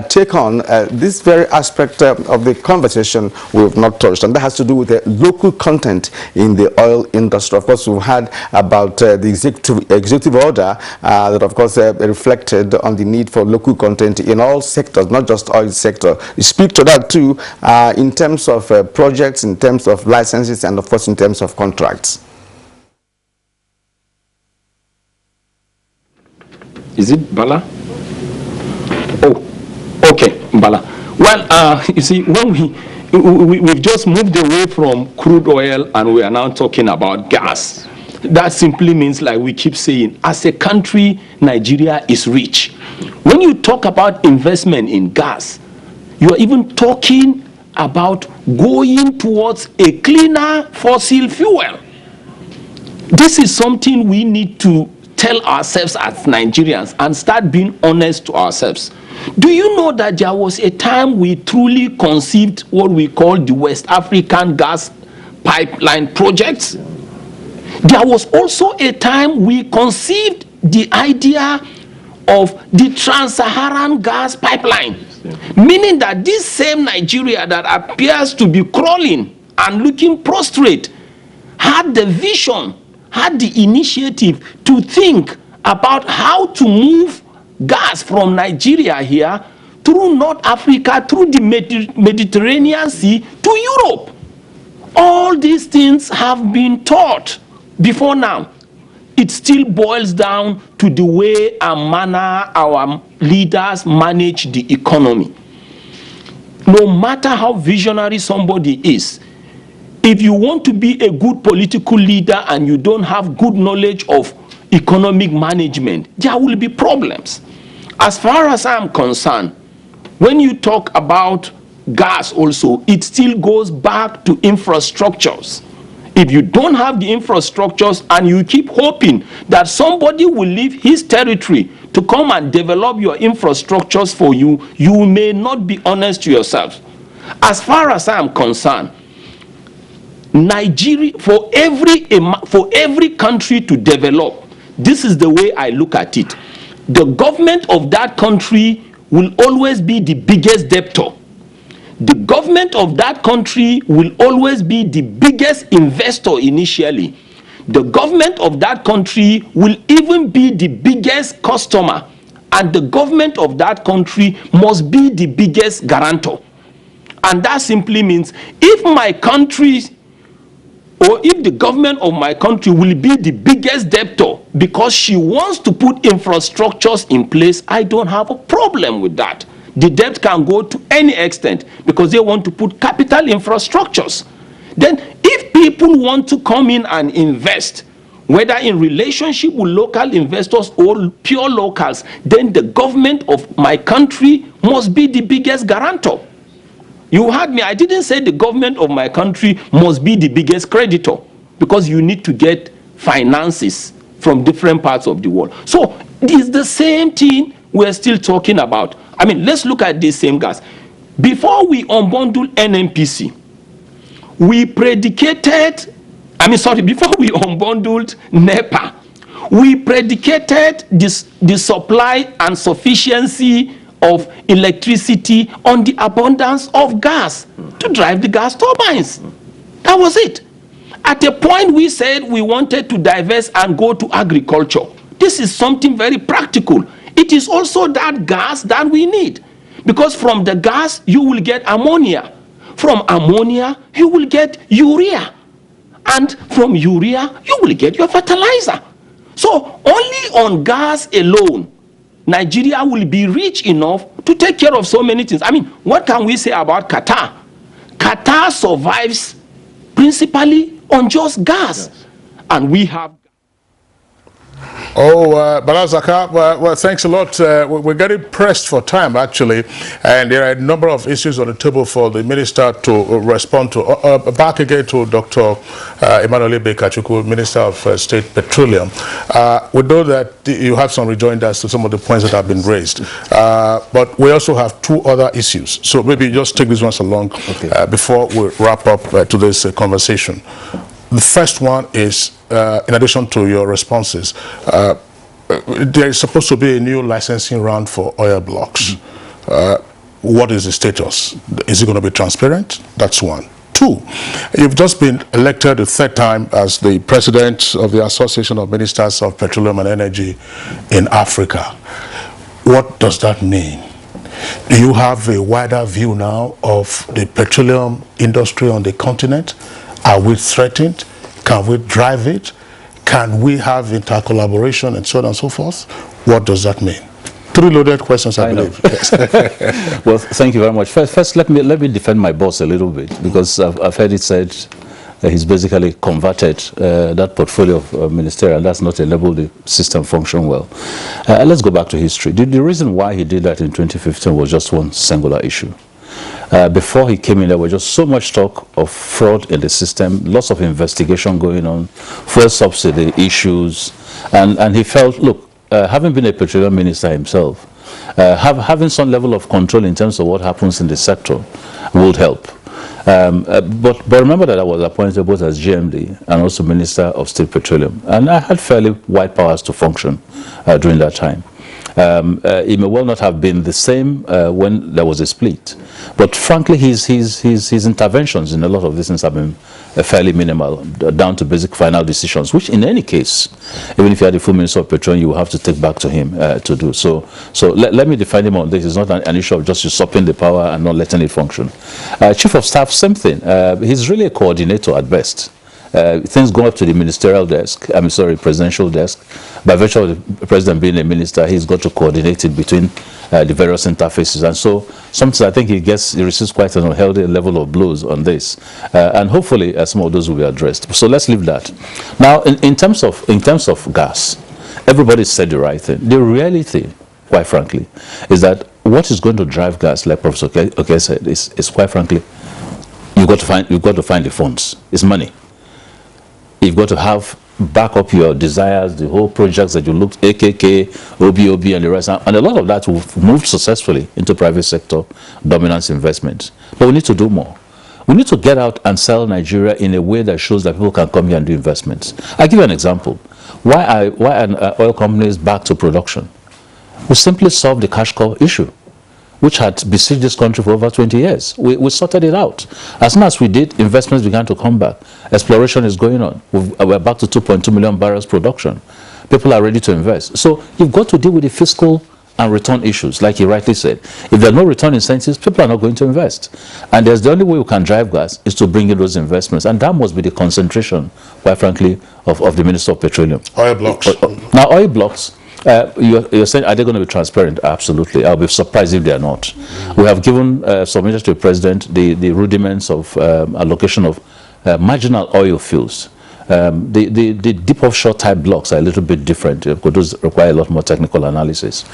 take on this very aspect of the conversation we've not touched, and that has to do with the local content in the oil industry. Of course, we've had about the executive order that of course reflected on the need for local content in all sectors, not just oil sector. You speak to that too in terms of projects, in terms of licenses, and of course in terms of contracts. Is it Bala? Oh, okay, Bala. Well, you see, when we've just moved away from crude oil and we are now talking about gas. That simply means, like we keep saying, as a country, Nigeria is rich. When you talk about investment in gas, you are even talking about going towards a cleaner fossil fuel. This is something we need to tell ourselves as Nigerians and start being honest to ourselves. Do you know that there was a time we truly conceived what we call the West African gas pipeline projects? There was also a time we conceived the idea of the Trans-Saharan gas pipeline, meaning that this same Nigeria that appears to be crawling and looking prostrate had the vision, had the initiative to think about how to move gas from Nigeria here through North Africa, through the Mediterranean Sea to Europe. All these things have been taught before now. It still boils down to the way and manner our leaders manage the economy. No matter how visionary somebody is, if you want to be a good political leader and you don't have good knowledge of economic management, there will be problems. As far as I'm concerned, when you talk about gas also, it still goes back to infrastructures. If you don't have the infrastructures and you keep hoping that somebody will leave his territory to come and develop your infrastructures for you, you may not be honest to yourself. As far as I am concerned, Nigeria, for every country to develop, this is the way I look at it. The government of that country will always be the biggest debtor. The government of that country will always be the biggest investor initially. The government of that country will even be the biggest customer, and the government of that country must be the biggest guarantor. And that simply means if my country, or if the government of my country will be the biggest debtor because she wants to put infrastructures in place, I don't have a problem with that. The debt can go to any extent because they want to put capital infrastructures. Then if people want to come in and invest, whether in relationship with local investors or pure locals, then the government of my country must be the biggest guarantor. You heard me, I didn't say the government of my country must be the biggest creditor, because you need to get finances from different parts of the world. So it's the same thing we're still talking about. I mean, let's look at this same gas. Before we unbundled NNPC, we predicated, before we unbundled NEPA, we predicated the supply and sufficiency of electricity on the abundance of gas to drive the gas turbines. That was it. At a point we said we wanted to divest and go to agriculture. This is something very practical. It is also that gas that we need, because from the gas you will get ammonia. From ammonia you will get urea, and from urea you will get your fertilizer. So only on gas alone Nigeria will be rich enough to take care of so many things. I mean, what can we say about Qatar? Qatar survives principally on just gas. Yes. And we have... Balazaka, well, thanks a lot. We're getting pressed for time, actually, and there are a number of issues on the table for the minister to respond to. Back again to Dr. Emmanuel Kachikwu, Minister of State Petroleum. We know that you have some rejoinders to some of the points that have been raised, but we also have two other issues. So maybe just take these ones along before we wrap up to this conversation. The first one is, in addition to your responses, there is supposed to be a new licensing round for oil blocks. What is the status? Is it going to be transparent? That's one. Two, you've just been elected the third time as the president of the Association of Ministers of Petroleum and Energy in Africa. What does that mean? Do you have a wider view now of the petroleum industry on the continent? Are we threatened? Can we drive it? Can we have intercollaboration and so on and so forth? What does that mean? Three loaded questions, I believe. Yes. Well, thank you very much. First, let me defend my boss a little bit, because I've heard it said he's basically converted that portfolio of ministerial, and that's not enabled the system function well. Let's go back to history. The reason why he did that in 2015 was just one singular issue. Before he came in, there was just so much talk of fraud in the system, lots of investigation going on, fuel subsidy issues, and he felt, look, having been a petroleum minister himself, having some level of control in terms of what happens in the sector would help. But remember that I was appointed both as GMD and also Minister of State Petroleum, and I had fairly wide powers to function during that time. It may well not have been the same when there was a split, but frankly his interventions in a lot of these things have been fairly minimal, down to basic final decisions, which in any case, even if you had the full Minister of Petroleum, you will have to take back to him to do. So let me define him on this. It's not an issue of just usurping the power and not letting it function. Chief of Staff, same thing. He's really a coordinator at best. Things go up to the ministerial desk, presidential desk. By virtue of the president being a minister, he's got to coordinate it between the various interfaces. And so sometimes I think he receives quite an unhealthy level of blows on this. And hopefully some of those will be addressed. So let's leave that. Now, in terms of gas, everybody said the right thing. The reality, quite frankly, is that what is going to drive gas, like Professor Okay said, is quite frankly, you've got to find the funds. It's money. You've got to back up your desires, the whole projects that you looked, AKK, OBOB, and the rest, and a lot of that will move successfully into private sector dominance investments. But we need to do more. We need to get out and sell Nigeria in a way that shows that people can come here and do investments. I'll give you an example. Why are oil companies back to production? We simply solved the cash cow issue, which had besieged this country for over 20 years. We sorted it out. As soon as we did, investments began to come back. Exploration is going on. We're back to 2.2 million barrels production. People are ready to invest. So you've got to deal with the fiscal and return issues, like he rightly said. If there are no return incentives, people are not going to invest. And there's the only way we can drive gas is to bring in those investments. And that must be the concentration, quite frankly, of the Minister of Petroleum. Oil blocks. Now, oil blocks, you're saying, are they going to be transparent? Absolutely. I'll be surprised if they are not. We have given, submitted to the President, the rudiments of allocation of marginal oil fields. The deep offshore type blocks are a little bit different because those require a lot more technical analysis.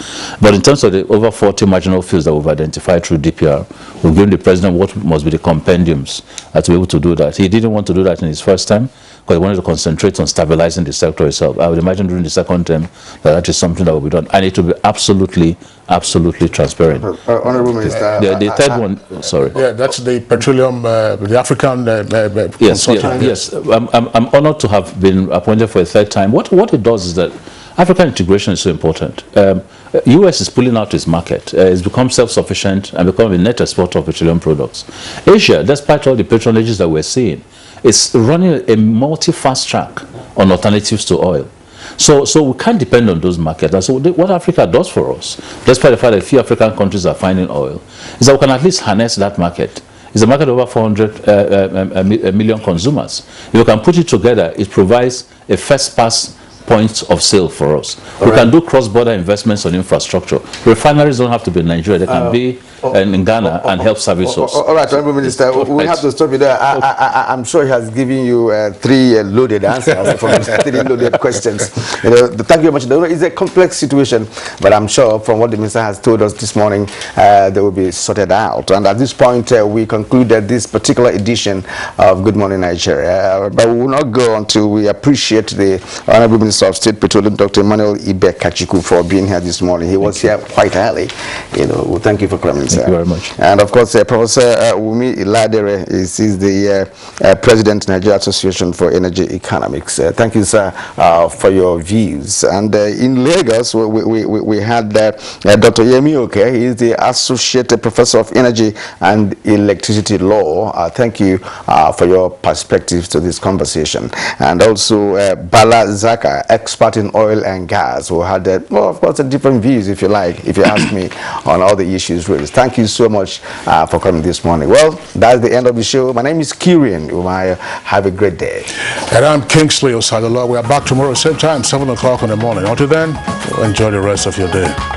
But in terms of the over 40 marginal fields that we've identified through DPR, we've given the President what must be the compendiums to be able to do that. He didn't want to do that in his first time because he wanted to concentrate on stabilizing the sector itself. I would imagine during the second term that is something that will be done. And it will be absolutely transparent. Honorable Minister. The third one, sorry. Yeah, that's the Petroleum, the African consortium. Yes. I'm honored to have been appointed for a third time. What it does is that African integration is so important. US is pulling out its market. It's become self-sufficient and become a net exporter of petroleum products. Asia, despite all the patronages that we're seeing, is running a multi-fast track on alternatives to oil. So we can't depend on those markets. And so what Africa does for us, despite the fact that a few African countries are finding oil, is that we can at least harness that market. It's a market of over 400 million consumers. If you can put it together, it provides a first pass point of sale for us. We can do cross-border investments on infrastructure. Refineries don't have to be in Nigeria. They can be in Ghana and help service us. All right, Honorable Minister, we have to stop you there. I'm sure he has given you 3 loaded answers from 3 loaded questions. Thank you very much. It's a complex situation, but I'm sure from what the Minister has told us this morning, they will be sorted out. And at this point, we concluded this particular edition of Good Morning Nigeria. But we will not go until we appreciate the Honorable Minister of State Petroleum, Dr. Emmanuel Kachikwu, for being here this morning. He was here quite early. Thank you for coming. Thank you very much. And of course, Professor Wumi Iladere is the President, Nigeria Association for Energy Economics. Thank you, sir, for your views. And in Lagos, we had Dr. Yemi Oke. He is the Associate Professor of Energy and Electricity Law. Thank you for your perspectives to this conversation. And also Bala Zaka, expert in oil and gas, who had, of course, different views, if you like, if you ask me, on all the issues raised. Thank you so much for coming this morning. Well, that's the end of the show. My name is Kirian Umaya. Have a great day. And I'm Kingsley Osadolo. We are back tomorrow, same time, 7 o'clock in the morning. Until then, enjoy the rest of your day.